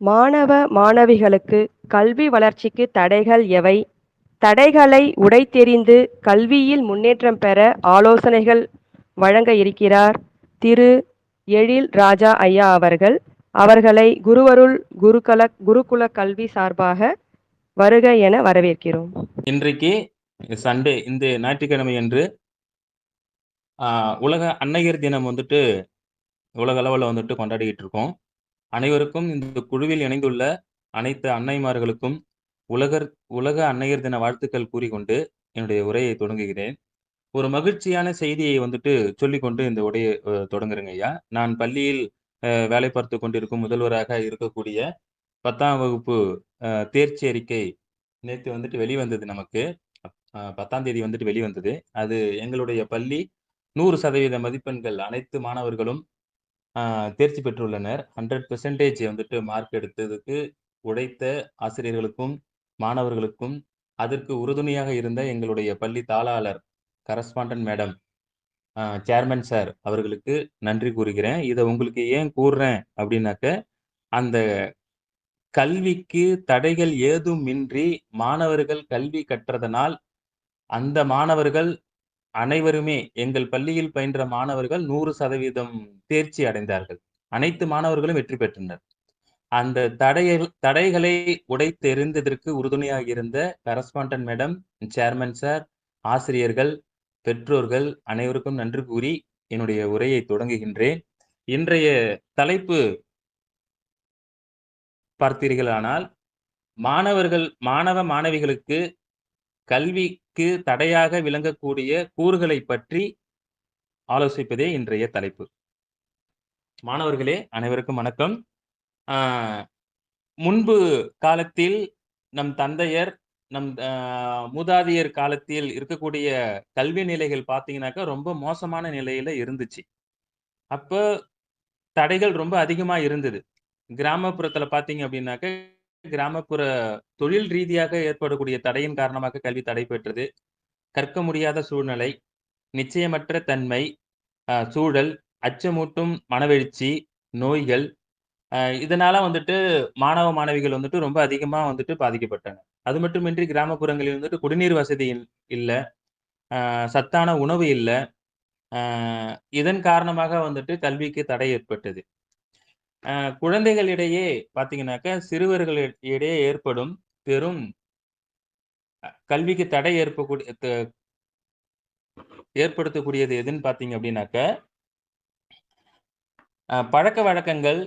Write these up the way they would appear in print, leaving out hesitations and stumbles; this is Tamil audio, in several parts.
மாணவ, மாணவிகளுக்கு கல்வி வளர்ச்சிக்கு தடைகள் எவை? தடைகளை உடைத்தெறிந்து கல்வியில் முன்னேற்றம் பெற ஆலோசனைகள் வழங்க இருக்கிறார் திரு. எழில் ராஜா ஐயா அவர்கள். அவர்களை குருவருள் குருகுல கல்வி சார்பாக வருக என வரவேற்கிறோம். இன்றைக்கு சண்டே, இந்த ஞாயிற்றுக்கிழமை அன்று உலக அன்னையர் தினம் வந்துட்டு உலக அளவில் வந்துட்டு கொண்டாடிக்கிட்டு இருக்கோம். அனைவருக்கும் இந்த குழுவில் இணைந்துள்ள அனைத்து அன்னைமார்களுக்கும் உலக அன்னையர் தின வாழ்த்துக்கள் கூறிக்கொண்டு என்னுடைய உரையை தொடங்குகிறேன். ஒரு மகிழ்ச்சியான செய்தியை வந்துட்டு சொல்லிக்கொண்டு இந்த உரையை தொடங்குறேங்க ஐயா. நான் பள்ளியில் வேலை பார்த்து கொண்டிருக்கும் முதல்வராக இருக்கக்கூடிய 10ஆம் வகுப்பு தேர்ச்சி அறிக்கை நேத்து வந்துட்டு வெளிவந்தது நமக்கு. 10ஆம் தேதி வந்துட்டு வெளிவந்தது. அது எங்களுடைய பள்ளி 100% மதிப்பெண்கள் அனைத்து மாணவர்களும் தேர்ச்சி பெற்றுள்ளனர். 100% வந்துட்டு மார்க் எடுத்ததுக்கு உழைத்த ஆசிரியர்களுக்கும், மாணவர்களுக்கும், அதற்கு உறுதுணையாக இருந்த எங்களுடைய பள்ளி தாளாளர், கரஸ்பாண்டன்ட் மேடம், சேர்மன் சார் அவர்களுக்கு நன்றி கூறுகிறேன். இத உங்களுக்கு ஏன் கூறுறேன் அப்படின்னாக்க, அந்த கல்விக்கு தடைகள் ஏதுமின்றி மாணவர்கள் கல்வி கற்றதனால், அந்த மாணவர்கள் அனைவருமே எங்கள் பள்ளியில் பயின்ற மாணவர்கள் 100% தேர்ச்சி அடைந்தார்கள். அனைத்து மாணவர்களும் வெற்றி பெற்றனர். அந்த தடைகளை உடைத்தெறிந்ததற்கு உறுதுணையாக இருந்த கரஸ்பாண்டன்ட் மேடம், சேர்மன் சார், ஆசிரியர்கள், பெற்றோர்கள் அனைவருக்கும் நன்றி கூறி என்னுடைய உரையை தொடங்குகின்றேன். இன்றைய தலைப்பு பார்த்தீர்களானால், மாணவ மாணவிகளுக்கு கல்விக்கு தடையாக விளங்கக்கூடிய கூறுகளை பற்றி ஆலோசிப்பதே இன்றைய தலைப்பு. மாணவர்களே அனைவருக்கும் வணக்கம். முன்பு காலத்தில் நம் தந்தையர், நம் மூதாதையர் காலத்தில் இருக்கக்கூடிய கல்வி நிலைகள் பார்த்தீங்கன்னாக்கா ரொம்ப மோசமான நிலையில இருந்துச்சு. அப்ப தடைகள் ரொம்ப அதிகமா இருந்தது. கிராமப்புறத்துல பார்த்தீங்க அப்படின்னாக்க, கிராமப்புற தொழில் ரீதியாக ஏற்படக்கூடிய தடையின் காரணமாக கல்வி தடை பெற்றது. கற்க முடியாத சூழ்நிலை, நிச்சயமற்ற தன்மை, சூழல், அச்சமூட்டும் மனவெழுச்சி, நோய்கள், இதனால வந்துட்டு மாணவ, மாணவிகள் வந்துட்டு ரொம்ப அதிகமா வந்துட்டு பாதிக்கப்பட்டாங்க. அது மட்டுமின்றி கிராமப்புறங்களில் வந்துட்டு குடிநீர் வசதி இல்ல, சத்தான உணவு இல்ல. இதன் காரணமாக வந்துட்டு கல்விக்கு தடை ஏற்பட்டது. குழந்தைகளிடையே பார்த்தீங்கன்னாக்க, சிறுவர்களிடையே ஏற்படும் பெரும் கல்விக்கு தடை ஏற்படுத்தக்கூடியது எதுன்னு பார்த்தீங்க அப்படின்னாக்க, பழக்கவழக்கங்கள்,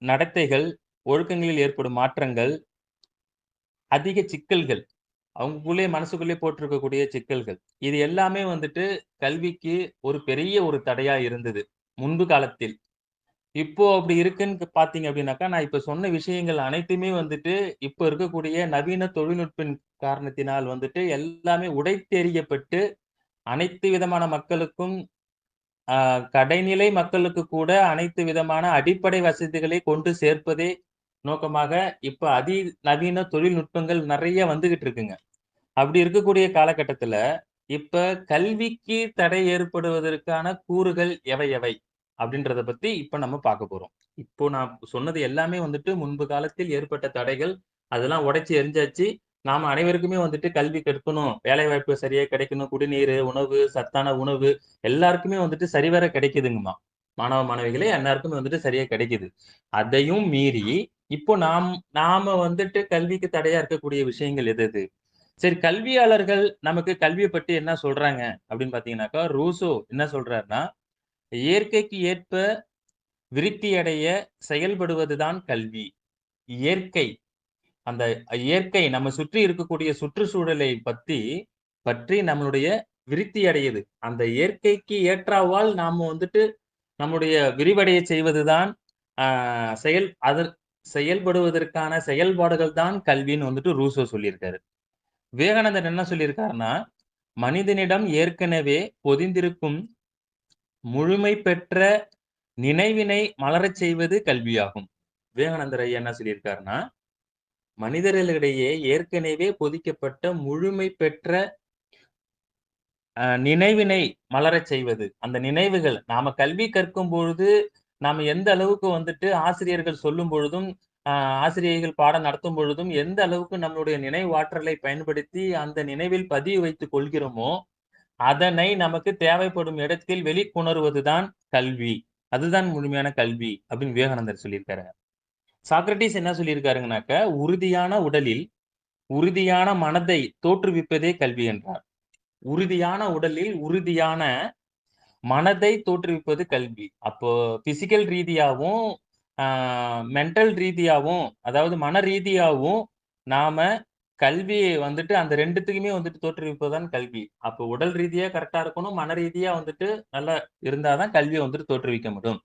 நடத்தைகள், ஒழுக்கங்களில் ஏற்படும் மாற்றங்கள், அதிக சிக்கல்கள், அவங்களுக்குள்ளே மனசுக்குள்ளே போட்டிருக்கக்கூடிய சிக்கல்கள். இது எல்லாமே வந்துட்டு கல்விக்கு ஒரு பெரிய ஒரு தடையா இருந்தது, முன்பு காலத்தில். இப்போ அப்படி இருக்குன்னு பார்த்தீங்க அப்படின்னாக்கா, நான் இப்ப சொன்ன விஷயங்கள் அனைத்துமே வந்துட்டு, இப்ப இருக்கக்கூடிய நவீன தொழில்நுட்பின் காரணத்தினால் வந்துட்டு எல்லாமே உடைத்தெறியப்பட்டு, அனைத்து விதமான மக்களுக்கும், கடைநிலை மக்களுக்கு கூட அனைத்து விதமான அடிப்படை வசதிகளை கொண்டு சேர்ப்பதே நோக்கமாக, இப்ப நவீன தொழில்நுட்பங்கள் நெறைய வந்துகிட்டு இருக்குங்க. அப்படி இருக்கக்கூடிய காலகட்டத்துல, இப்ப கல்விக்கு தடை ஏற்படுவதற்கான கூறுகள் எவை எவை? அப்படின்றத பத்தி இப்ப நம்ம பார்க்க போறோம். இப்போ நான் சொன்னது எல்லாமே வந்துட்டு முன்பு காலத்தில் ஏற்பட்ட தடைகள். அதெல்லாம் உடைச்சு எறிஞ்சாச்சு. நாம அனைவருக்குமே வந்துட்டு கல்வி கற்கணும், வேலைவாய்ப்பு சரியா கிடைக்கணும், குடிநீரு, உணவு, சத்தான உணவு எல்லாருக்குமே வந்துட்டு சரிவர கிடைக்குதுங்கம்மா. மாணவ, மாணவிகளே எல்லாருக்குமே வந்துட்டு சரியா கிடைக்குது. அதையும் மீறி இப்போ நாம வந்துட்டு கல்விக்கு தடையா இருக்கக்கூடிய விஷயங்கள் எது எது? சரி, கல்வியாளர்கள் நமக்கு கல்விய பத்தி என்ன சொல்றாங்க அப்படின்னு பார்த்தீங்கன்னாக்கா, ரூசோ என்ன சொல்றாருன்னா, இயற்கைக்கு ஏற்ப விருத்தியடைய செயல்படுவதுதான் கல்வி. இயற்கை அந்த இயற்கை நம்ம சுற்றி இருக்கக்கூடிய சுற்றுச்சூழலை பற்றி நம்மளுடைய விருத்தி அடையுது. அந்த இயற்கைக்கு ஏற்றாவால் நாம வந்துட்டு நம்முடைய விரிவடைய செய்வதுதான் ஆ செயல்படுவதற்கான செயல்பாடுகள் தான் கல்வின்னு வந்துட்டு ரூசோ சொல்லியிருக்காரு. விவேகானந்தர் என்ன சொல்லியிருக்காருன்னா, மனிதனிடம் ஏற்கனவே பொதிந்திருக்கும் முழுமை பெற்ற நினைவினை மலரச் செய்வது கல்வியாகும். விவேகானந்தர் ஐயா என்ன சொல்லியிருக்காருன்னா, மனிதர்களிடையே ஏற்கனவே பொதிக்கப்பட்ட முழுமை பெற்ற நினைவினை மலரச் செய்வது. அந்த நினைவுகள் நாம கல்வி கற்கும் பொழுது, நாம எந்த அளவுக்கு வந்துட்டு ஆசிரியர்கள் சொல்லும் பொழுதும், ஆசிரியர்கள் பாடம் நடத்தும் பொழுதும் எந்த அளவுக்கு நம்மளுடைய நினைவாற்றலை பயன்படுத்தி அந்த நினைவில் பதிய வைத்துக் கொள்கிறோமோ, அதனை நமக்கு தேவைப்படும் இடத்தில் வெளிக்கொணர்வதுதான் கல்வி. அதுதான் முழுமையான கல்வி அப்படின்னு விவேகானந்தர் சொல்லியிருக்காருங்க. சாக்ரடீஸ் என்ன சொல்லியிருக்காருங்கனாக்க, உறுதியான உடலில் உறுதியான மனதை தோற்றுவிப்பதே கல்வி என்றார். உறுதியான உடலில் உறுதியான மனதை தோற்றுவிப்பது கல்வி. அப்போ பிசிக்கல் ரீதியாவும், ஆ மென்டல் ரீதியாவும், அதாவது மன ரீதியாவும் நாம கல்விய வந்துட்டு அந்த 2த்துக்குமே வந்துட்டு தோற்றுவிப்பது தான் கல்வி. அப்போ உடல் ரீதியா கரெக்ட்டா இருக்கணும். மன ரீதியா வந்துட்டு நல்லா இருந்தா தான் கல்விய வந்துட்டு தோற்றுவிக்க முடியும்.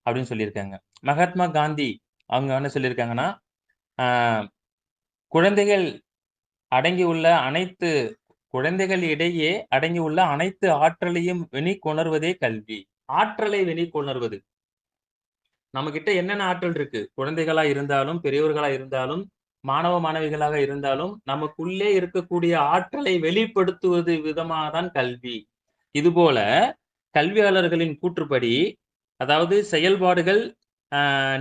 அப்படின்னு சொல்லியிருக்காங்க. மகாத்மா காந்தி அவங்க என்ன சொல்லியிருக்காங்கன்னா, ஆ குழந்தைகள் அடங்கியுள்ள அனைத்து குழந்தைகள் இடையே அடங்கியுள்ள அனைத்து ஆற்றலையும் வெளிக்கொணர்வதே கல்வி. ஆற்றலை வெளிக்கொணர்வது. நம்மகிட்ட என்னென்ன ஆற்றல் இருக்கு? குழந்தைகளா இருந்தாலும், பெரியவர்களா இருந்தாலும், மாணவ, மாணவிகளாக இருந்தாலும், நமக்குள்ளே இருக்கக்கூடிய ஆற்றலை வெளிப்படுத்துவது விதமா தான் கல்வி. இதுபோல கல்வியாளர்களின் கூற்றுப்படி, அதாவது செயல்பாடுகள்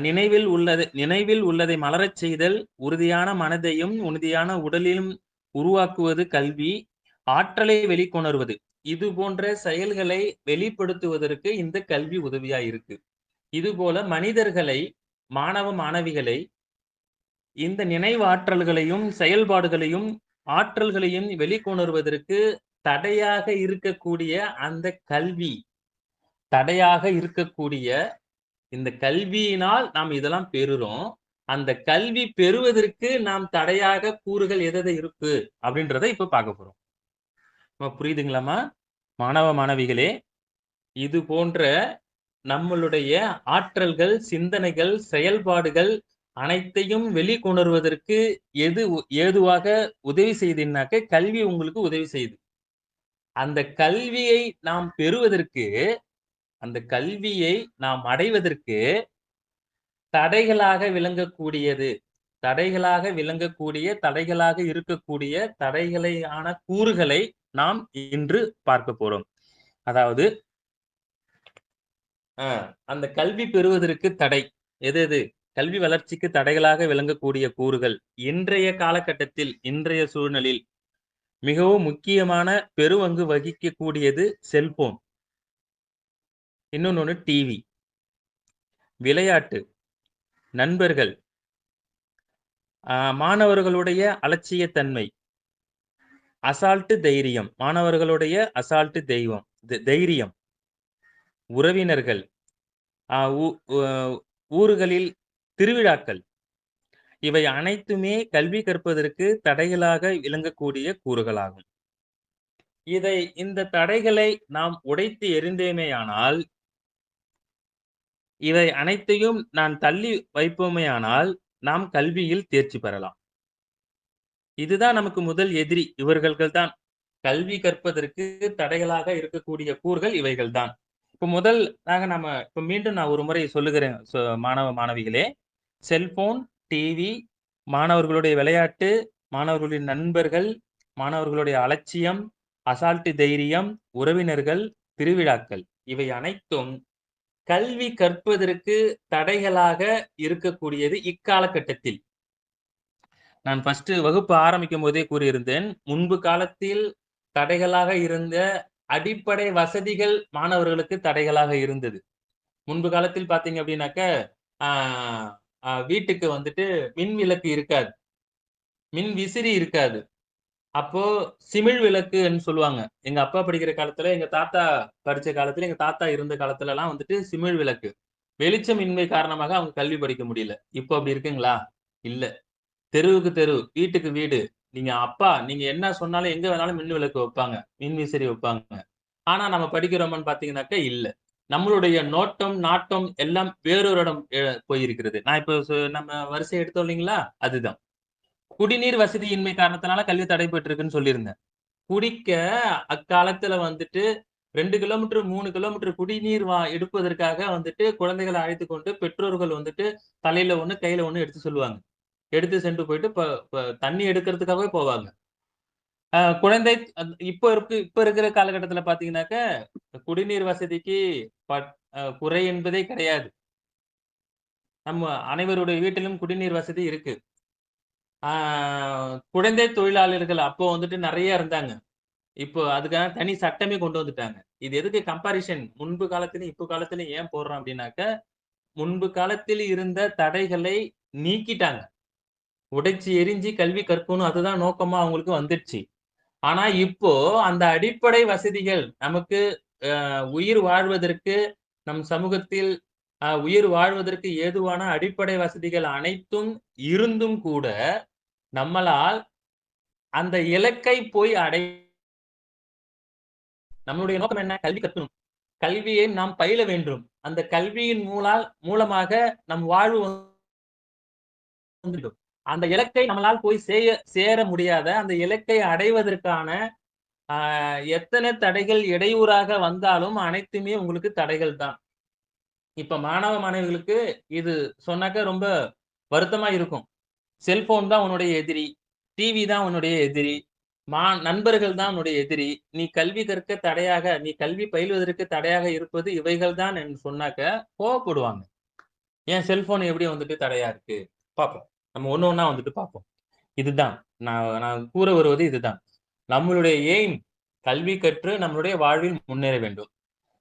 நினைவில் உள்ளதை மலரச் செய்தல், உறுதியான மனதையும், உறுதியான உடலிலும் உருவாக்குவது கல்வி. ஆற்றலை வெளிக்கொணர்வது. இது போன்ற செயல்களை வெளிப்படுத்துவதற்கு இந்த கல்வி உதவியா இருக்கு. இதுபோல மனிதர்களை, மாணவ, மாணவிகளை இந்த நினைவாற்றல்களையும், செயல்பாடுகளையும், ஆற்றல்களையும் வெளிக்கொணர்வதற்கு தடையாக இருக்கக்கூடிய அந்த கல்வி, தடையாக இருக்கக்கூடிய இந்த கல்வியினால் நாம் இதெல்லாம் பெறுறோம். அந்த கல்வி பெறுவதற்கு நாம் தடையாக கூறுகள் எது இருக்கு அப்படின்றத இப்ப பார்க்க போறோம். புரியுதுங்களாம்மா? மாணவ, மாணவிகளே, இது போன்ற நம்மளுடைய ஆற்றல்கள், சிந்தனைகள், செயல்பாடுகள் அனைத்தையும் வெளிக்கொணர்வதற்கு எது ஏதுவாக உதவி செய்யுதுன்னாக்க, கல்வி உங்களுக்கு உதவி செய்யுது. அந்த கல்வியை நாம் பெறுவதற்கு, அந்த கல்வியை நாம் அடைவதற்கு தடைகளாக விளங்கக்கூடியது. தடைகளாக விளங்கக்கூடிய, தடைகளாக இருக்கக்கூடிய தடைகளையான கூறுகளை நாம் இன்று பார்க்க போறோம். அதாவது அந்த கல்வி பெறுவதற்கு தடை. எது எது? கல்வி வளர்ச்சிக்கு தடைகளாக விளங்கக்கூடிய கூறுகள். இன்றைய காலகட்டத்தில், இன்றைய சூழ்நிலையில் மிகவும் முக்கியமான பெருவங்கு வகிக்கக்கூடியது செல்போன். இன்னொன்னு டிவி. விளையாட்டு, நண்பர்கள், மாணவர்களுடைய அலட்சியத்தன்மை, அசால்ட்டு தைரியம். மாணவர்களுடைய அசால்ட்டு தைரியம், உறவினர்கள், அ ஊ அ ஊர்களில் திருவிழாக்கள். இவை அனைத்துமே கல்வி கற்பதற்கு தடைகளாக விளங்கக்கூடிய கூறுகளாகும். இந்த தடைகளை நாம் உடைத்து எறிந்தேமேயானால், இவை அனைத்தையும் நான் தள்ளி வைப்போமேயானால், நாம் கல்வியில் தேர்ச்சி பெறலாம். இதுதான் நமக்கு முதல் எதிரி. இவர்கள் தான். கல்வி கற்பதற்கு தடைகளாக இருக்கக்கூடிய கூறுகள் இவைகள் தான். இப்ப இப்ப மீண்டும் நான் ஒரு முறை சொல்லுகிறேன் மாணவ, மாணவிகளே. செல்போன், டிவி, மாணவர்களுடைய விளையாட்டு, மாணவர்களின் நண்பர்கள், மாணவர்களுடைய அலட்சியம், அசால்ட்டு தைரியம், உறவினர்கள், திருவிழாக்கள். இவை அனைத்தும் கல்வி கற்பதற்கு தடைகளாக இருக்கக்கூடியது இக்காலகட்டத்தில். நான் ஃபர்ஸ்ட் வகுப்பு ஆரம்பிக்கும்போதே கூறியிருந்தேன். முன்பு காலத்தில் தடைகளாக இருந்த அடிப்படை வசதிகள் மாணவர்களுக்கு தடைகளாக இருந்தது. முன்பு காலத்தில் பார்த்தீங்க அப்படின்னாக்க, ஆ வீட்டுக்கு வந்துட்டு மின் விளக்கு இருக்காது. மின் விசிறி இருக்காது. அப்போ சிமிழ் விளக்குன்னு சொல்லுவாங்க. எங்க அப்பா படிக்கிற காலத்துல, எங்க தாத்தா படிச்ச காலத்துல, எங்க தாத்தா இருந்த காலத்துலலாம் வந்துட்டு சிமிழ் விளக்கு. வெளிச்சமின்மை காரணமாக அவங்க கல்வி படிக்க முடியல. இப்போ அப்படி இருக்குங்களா? இல்ல. தெருவுக்கு தெரு, வீட்டுக்கு வீடு. நீங்க என்ன சொன்னாலும் எங்க வேணாலும் மின் விளக்கு வைப்பாங்க. மின் விசிறி வைப்பாங்க. ஆனா நம்ம படிக்கிறோமான்னு பார்த்தீங்கன்னாக்க இல்ல. நம்மளுடைய நோட்டம், நாட்டம் எல்லாம் வேறொரு இடம் போயிருக்கிறது. நான் இப்ப நம்ம வரிசை எடுத்தோம் இல்லைங்களா? அதுதான். குடிநீர் வசதியின்மை காரணத்தினால கல்வி தடைபட்டிருக்குன்னு சொல்லியிருந்தேன். குடிக்க அக்காலத்துல வந்துட்டு 2 கிலோமீட்டர், 3 கிலோமீட்டர் குடிநீர் எடுப்பதற்காக வந்துட்டு குழந்தைகள அழைத்துக் கொண்டு பெற்றோர்கள் வந்துட்டு தலையில ஒண்ணு, கையில ஒண்ணு எடுத்து சொல்லுவாங்க. எடுத்து சென்று போயிட்டு ப ப தண்ணி எடுக்கிறதுக்காகவே போவாங்க. குழந்தை இப்ப இருக்கிற காலகட்டத்தில பார்த்தீங்கன்னாக்க, குடிநீர் வசதிக்கு பட் குறை என்பதே கிடையாது. நம்ம அனைவருடைய வீட்டிலும் குடிநீர் வசதி இருக்கு. ஆ குழந்தை தொழிலாளர்கள் அப்போ வந்துட்டு நெறைய இருந்தாங்க. இப்போ அதுக்காக தனி சட்டமே கொண்டு வந்துட்டாங்க. இது எதுக்கு கம்பேரிசன் முன்பு காலத்திலும், இப்போ காலத்திலும் ஏன் போடுறோம் அப்டின்னாக்க, முன்பு காலத்தில் இருந்த தடைகளை நீக்கிட்டாங்க. உடைச்சு எரிஞ்சு கல்வி கற்கணும் அதுதான் நோக்கமா அவங்களுக்கு வந்துடுச்சு. ஆனா இப்போ அந்த அடிப்படை வசதிகள் நமக்கு உயிர் வாழ்வதற்கு நம் சமூகத்தில் உயிர் வாழ்வதற்கு ஏதுவான அடிப்படை வசதிகள் அனைத்தும் இருந்தும் கூட, நம்மளால் அந்த இலக்கை போய் நம்மளுடைய நோக்கம் என்ன? கல்வி கற்கணும். கல்வியை நாம் பயில வேண்டும். அந்த கல்வியின் மூலமாக நம் வாழ்வு வந்துடும். அந்த இலக்கை நம்மளால் போய் சேர முடியாத, அந்த இலக்கை அடைவதற்கான அ எத்தன தடைகள் இடையூறாக வந்தாலும் அனைத்துமே உங்களுக்கு தடைகள் தான். இப்ப மாணவ, மாணவிகளுக்கு இது சொன்னாக்க ரொம்ப வருத்தமா இருக்கும். செல்போன் தான் உன்னுடைய எதிரி. டிவி தான் உன்னுடைய எதிரி. நண்பர்கள் தான் உன்னுடைய எதிரி. நீ கல்வி கற்க தடையாக நீ கல்வி பயிலுவதற்கு தடையாக இருப்பது இவைகள் தான் என்று சொன்னாக்க கோவப்படுவாங்க. ஏன் செல்போன் எப்படி வந்துட்டு தடையா இருக்கு? பார்ப்போம். நம்ம ஒண்ணு ஒண்ணா வந்துட்டு பார்ப்போம். இதுதான். நான் நான் கூற வருவது இதுதான். நம்மளுடைய எய்ம் கல்வி கற்று நம்மளுடைய வாழ்வில் முன்னேற வேண்டும்.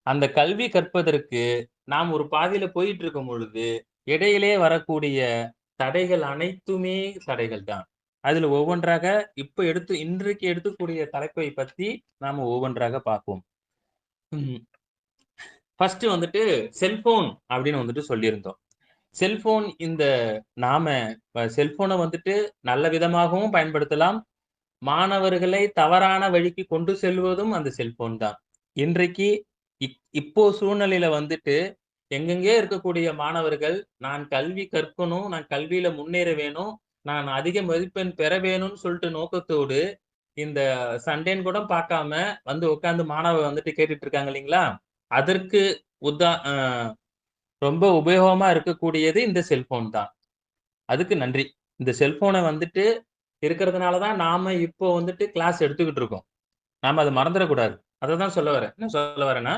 அந்த கல்வி கற்பதற்கு நாம் ஒரு பாதையில போயிட்டு இருக்கும் பொழுது, இடையிலே வரக்கூடிய தடைகள் அனைத்துமே தடைகள் தான். அதில ஒவ்வொன்றாக இன்றைக்கு எடுக்கக்கூடிய தலைப்பை பத்தி நாம ஒவ்வொன்றாக பார்ப்போம். ம். ஃபர்ஸ்ட் வந்துட்டு செல்போன் அப்படின்னு வந்துட்டு சொல்லியிருந்தோம். செல்போன் நாம செல்போன வந்துட்டு நல்ல விதமாகவும் பயன்படுத்தலாம். மாணவர்களை தவறான வழிக்கு கொண்டு செல்வதும் அந்த செல்போன் தான். இன்றைக்கு இப்போ சூழ்நிலையில வந்துட்டு எங்கெங்கேயோ இருக்கக்கூடிய மாணவர்கள், நான் கல்வி கற்கணும், நான் கல்வியில முன்னேற வேணும், நான் அதிக மதிப்பெண் பெற வேணும்னு சொல்லிட்டு நோக்கத்தோடு, இந்த சண்டேன்னு கூட பார்க்காம வந்து உட்கார்ந்து மாணவ வந்துட்டு கேட்டுட்டு இருக்காங்க இல்லீங்களா? அதற்கு உதா அ ரொம்ப உபயோகமா இருக்கக்கூடியது இந்த செல்போன் தான். அதுக்கு நன்றி. இந்த செல்போன வந்துட்டு இருக்கிறதுனால தான் நாம இப்போ வந்துட்டு கிளாஸ் எடுத்துக்கிட்டு இருக்கோம். நாம அத மறந்துறக்கூடாது. அததான் சொல்ல வரேன். என்ன சொல்ல வரேன்னா,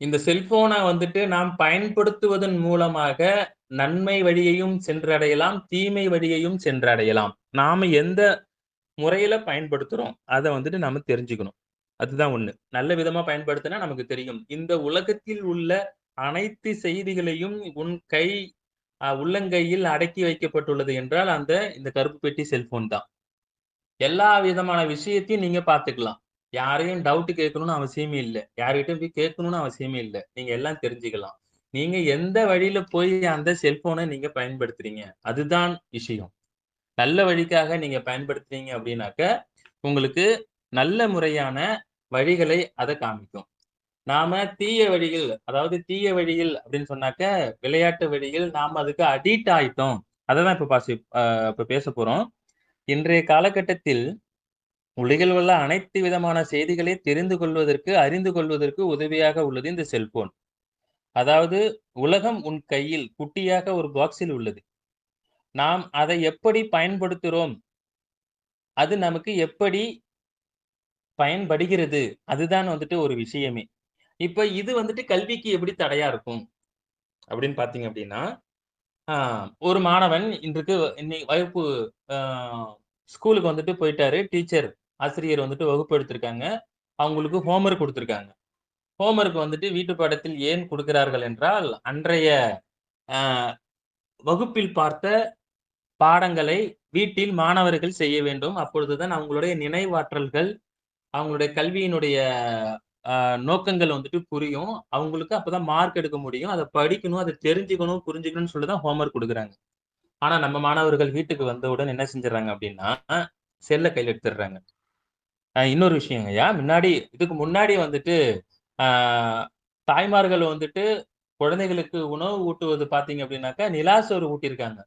இந்த செல்போன வந்துட்டு நாம் பயன்படுத்துவதன் மூலமாக நன்மை வழியையும் சென்றடையலாம், தீமை வழியையும் சென்றடையலாம். நாம எந்த முறையில பயன்படுத்துறோம், அத வந்துட்டு நாம தெரிஞ்சுக்கணும். அதுதான் ஒண்ணு. நல்ல விதமா பயன்படுத்தினா நமக்கு தெரியும். இந்த உலகத்தில் உள்ள அனைத்து செய்திகளையும் உன் உள்ளங்கையில் அடக்கி வைக்கப்பட்டுள்ளது என்றால், இந்த கருப்பு பெட்டி செல்போன் தான். எல்லா விதமான விஷயத்தையும் நீங்க பார்த்துக்கலாம். யாரையும் டவுட் கேட்கணும்னு அவசியமே இல்ல. யார்கிட்டயும் போய் கேட்கணும்னு அவசியமே இல்ல. நீங்க எல்லாம் தெரிஞ்சுக்கலாம். நீங்க எந்த வழியில போய் அந்த செல்போன நீங்க பயன்படுத்துறீங்க? அதுதான் விஷயம். நல்ல வழிக்காக நீங்க பயன்படுத்துறீங்க அப்படின்னாக்க, உங்களுக்கு நல்ல முறையான வழிகளை அத காமிக்கும். நாம தீய வழிகள், அதாவது தீய வழிகள் அப்படின்னு சொன்னாக்க, விளையாட்டு வழிகள் நாம அதுக்கு அடிக்ட் ஆயிட்டோம். அததான் இப்ப பேசப் போறோம். இன்றைய காலகட்டத்தில் உலகில் உள்ள அனைத்து விதமான செய்திகளை தெரிந்து கொள்வதற்கு, அறிந்து கொள்வதற்கு உதவியாக உள்ளது இந்த செல்போன். அதாவது உலகம் உன் கையில் குட்டியாக ஒரு பாக்ஸில் உள்ளது. நாம் அதை எப்படி பயன்படுத்துறோம்? அது நமக்கு எப்படி பயன்படுகிறது? அதுதான் வந்துட்டு ஒரு விஷயமே. இப்ப இது வந்துட்டு கல்விக்கு எப்படி தடையா இருக்கும்? அப்படின்னு பார்த்தீங்க அப்படின்னா, ஆ ஒரு மாணவன் வகுப்பு அ ஸ்கூலுக்கு வந்துட்டு போயிட்டாரு. ஆசிரியர் வந்துட்டு வகுப்பு எடுத்திருக்காங்க. அவங்களுக்கு ஹோம்வொர்க் குடுத்திருக்காங்க. ஹோம்வொர்க் வந்துட்டு வீட்டு பாடத்தில் ஏன் குடுக்கிறார்கள் என்றால், அன்றைய அ வகுப்பில் பார்த்த பாடங்களை வீட்டில் மாணவர்கள் செய்ய வேண்டும். அப்பொழுதுதான் அவங்களுடைய நினைவாற்றல்கள், அவங்களுடைய கல்வியினுடைய அ நோக்கங்கள் வந்துட்டு புரியும். அவங்களுக்கு அப்பதான் மார்க் எடுக்க முடியும். அத படிக்கணும், அத தெரிஞ்சுக்கணும், புரிஞ்சுக்கணும்னு சொல்லி தான் ஹோம்வொர்க் குடுக்குறாங்க. ஆனா நம்ம மாணவர்கள் வீட்டுக்கு வந்தவுடன் என்ன செஞ்சுர்றாங்க அப்டின்னா, செல்ல கையில எடுத்துடுறாங்க. இன்னொரு விஷயங்கய்யா, இதுக்கு முன்னாடி வந்துட்டு, ஆ தாய்மார்கள் வந்துட்டு குழந்தைகளுக்கு உணவு ஊட்டுவது பார்த்தீங்க அப்டின்னாக்கா, நிலா சோறு ஊட்டியிருக்காங்க.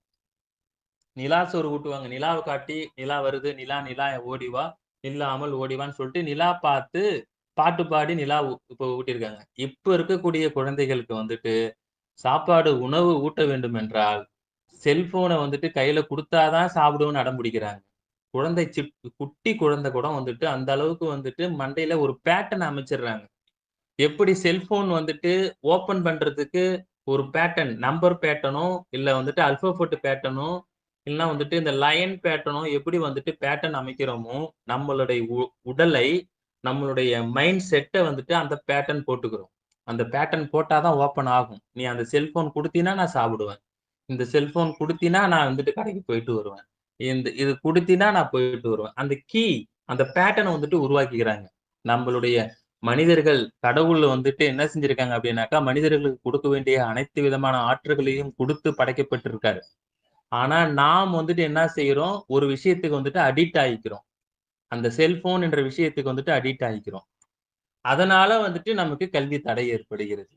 நிலா சோறு ஊட்டுவாங்க. நிலாவ காட்டி, "நிலா வருது, நிலா நிலா ஓடி வா, நில்லாமல் ஓடி வான்னு" சொல்ட்டு நிலா பார்த்து, பாட்டு பாடி நிலா இப்ப ஊட்டியிருக்காங்க. இப்ப இருக்கக்கூடிய குழந்தைகளுக்கு வந்துட்டு, சாப்பாடு உணவு ஊட்ட வேண்டும் என்றால், செல்ஃபோன வந்துட்டு கையில குடுத்தா தான் சாப்பிடுவேன்னு அடம் பிடிக்கிறாங்க. குழந்தை குட்டி குழந்தை கூட வந்துட்டு அந்த அளவுக்கு வந்துட்டு மண்டையில ஒரு பேட்டர்ன் அமைச்சிடுறாங்க. எப்படி செல்ஃபோன் வந்துட்டு ஓப்பன் பண்றதுக்கு ஒரு பேட்டர்ன், நம்பர் பேட்டர்னோ, இல்ல வந்துட்டு அல்பாபெட் பேட்டர்னோ, இல்லன்னா வந்துட்டு இந்த லயன் பேட்டர்னோ எப்படி வந்துட்டு பேட்டர்ன் அமைக்கிறோமோ, நம்மளுடைய உடலை, நம்மளுடைய மைண்ட் செட்ட வந்துட்டு அந்த பேட்டர்ன் போட்டுக்கிறோம். அந்த பேட்டர்ன் போட்டா தான் ஓப்பன் ஆகும். நீ அந்த செல்போன் குடுத்தீன்னா நான் சாப்பிடுவேன். இந்த செல்போன் குடுத்தீன்னா நான் வந்துட்டு கடைக்கு போயிட்டு வருவேன். இது குடுத்தீன்னா நான் போயிட்டு வருவேன். அந்த அந்த பேட்டர்ன வந்துட்டு உருவாக்கிக்கிறாங்க. நம்மளுடைய மனிதர்கள் கடவுள் வந்துட்டு என்ன செஞ்சிருக்காங்க அப்படின்னாக்கா, மனிதர்களுக்கு கொடுக்க வேண்டிய அனைத்து விதமான ஆற்றல்களையும் குடுத்து படைக்கப்பட்டிருக்காரு. ஆனா, நாம் வந்துட்டு என்ன செய்றோம், ஒரு விஷயத்துக்கு வந்துட்டு அடிக்ட் ஆயிக்கிறோம். அந்த செல்போன் என்ற விஷயத்துக்கு வந்துட்டு அடிக்ட் ஆயிக்கிறோம். அதனால வந்துட்டு நமக்கு கல்வி தடை ஏற்படுகிறது.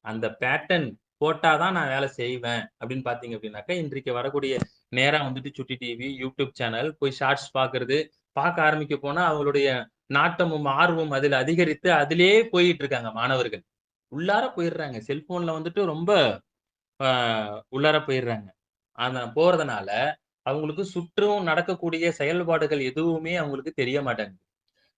அந்த பேட்டர்ன் போட்டா தான் நான் வேலை செய்வேன் அப்படின்னு பார்த்தீங்க அப்படின்னாக்கா, இன்றைக்கு வரக்கூடிய நேரா வந்துட்டு சுட்டி டிவி, யூடியூப் சேனல், போய் ஷார்ட்ஸ் பார்க்கிறது, பார்க்க ஆரம்பிக்க போனா அவங்களுடைய நாட்டமும், ஆர்வம் அதில அதிகரித்து அதிலேயே போயிட்டு இருக்காங்க மாணவர்கள். உள்ளார போயிடுறாங்க. செல்போன்ல வந்துட்டு ரொம்ப அ உள்ளார போயிடுறாங்க. ஆனா போறதுனால அவங்களுக்கு சுற்றும் நடக்கக்கூடிய செயல்பாடுகள் எதுவுமே அவங்களுக்கு தெரிய மாட்டேங்குது.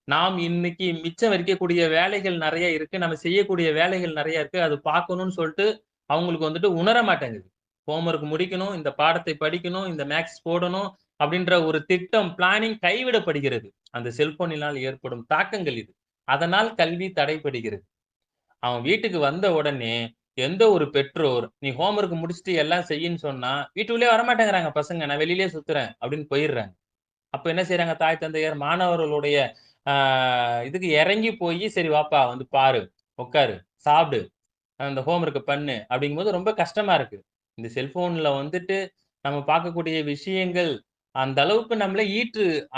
நாம் இன்னைக்கு மிச்சம் வைக்கக்கூடிய வேலைகள் நெறைய இருக்கு. நம்ம செய்யக்கூடிய வேலைகள் நெறைய இருக்கு. அது பார்க்கணும்னு சொல்ட்டு அவங்களுக்கு வந்துட்டு உணர மாட்டேங்குது. ஹோம்வொர்க் முடிக்கணும், இந்த பாடத்தை படிக்கணும், இந்த மேத்ஸ் போடணும் அப்படின்ற ஒரு திட்டம், பிளானிங் கைவிடப்படுகிறது. அந்த செல்போனினால் ஏற்படும் தாக்கங்கள் இது. அதனால் கல்வி தடைபடுகிறது. அவன் வீட்டுக்கு வந்த உடனே எந்த ஒரு பெற்றோர், "நீ ஹோம்வொர்க் முடிச்சுட்டு எல்லாம் செய்யின்னு" சொன்னா, வீட்டுக்குள்ளேயே வரமாட்டேங்கிறாங்க பசங்க. "நான் வெளியிலேயே சுத்துறேன்" அப்படின்னு போயிர்றாங்க. அப்ப என்ன செய்றாங்க தாய் தந்தையர் மாணவர்களுடைய ஆ இதுக்கு இறங்கி போயி, "சரி வாப்பா வந்து பாரு, உட்காரு, சாப்பிடு, அந்த ஹோம் ஒர்க்க பண்ணு." அப்படிங்கும்போது ரொம்ப கஷ்டமா இருக்கு. இந்த செல்ஃபோன்ல வந்துட்டு நம்ம பார்க்கக்கூடிய விஷயங்கள் அந்த அளவுக்கு நம்மள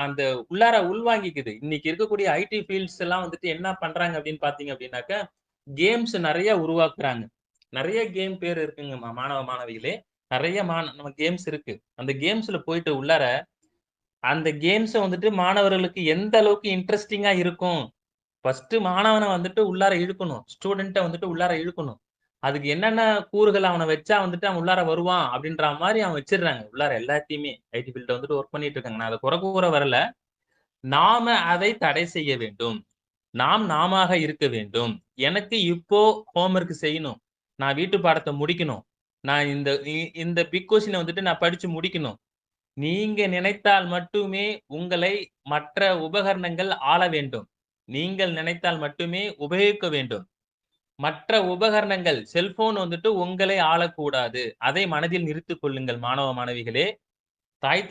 அந்த உள்ளார உள்வாங்கிக்குது. இன்னைக்கு இருக்கக்கூடிய ஐடி ஃபீல்ட்ஸ் எல்லாம் வந்துட்டு என்ன பண்றாங்க அப்படின்னு பார்த்தீங்க அப்படின்னாக்கா, கேம்ஸ் நெறைய உருவாக்குறாங்க. நெறைய கேம் பேர் இருக்குங்க மாணவ மாணவிகளே. நெறைய நம்ம கேம்ஸ் இருக்கு. அந்த கேம்ஸ்ல போயிட்டு உள்ளார அந்த கேம்ஸ வந்துட்டு மாணவர்களுக்கு எந்த அளவுக்கு இன்ட்ரஸ்டிங்கா இருக்கும். ஃபர்ஸ்ட்டு மாணவன வந்துட்டு உள்ளார இழுக்கணும். ஸ்டூடண்ட்ட வந்துட்டு உள்ளார இழுக்கணும். அதுக்கு என்னென்ன கூறுகள் அவன வச்சா வந்துட்டு அவன் உள்ளார வருவான் அப்படின்ற மாரி அவன் வச்சுடுறாங்க. உள்ளார எல்லாத்தையுமே. ஐடி ஃபீல்ட்ல வந்துட்டு வொர்க் பண்ணிட்டு இருக்காங்க. நான் அத குறை கூற வரல. நாம அதை தடை செய்ய வேண்டும். நாம் நாமாக இருக்க வேண்டும். எனக்கு இப்போ ஹோம் ஒர்க் செய்யணும். நான் வீட்டு பாடத்த முடிக்கணும். நான் இந்த பிக் கொஸ்டின வந்துட்டு நான் படிச்சு முடிக்கணும். நீங்க நினைத்தால் மட்டுமே உங்களை மற்ற உபகரணங்கள் ஆள வேண்டும். நீங்கள் நினைத்தால் மட்டுமே உபயோகிக்க வேண்டும். மற்ற உபகரணங்கள், செல்போன் வந்துட்டு உங்களை ஆளக்கூடாது. அதை மனதில் நிறுத்திக் கொள்ளுங்கள் மாணவ, மாணவிகளே. தாய்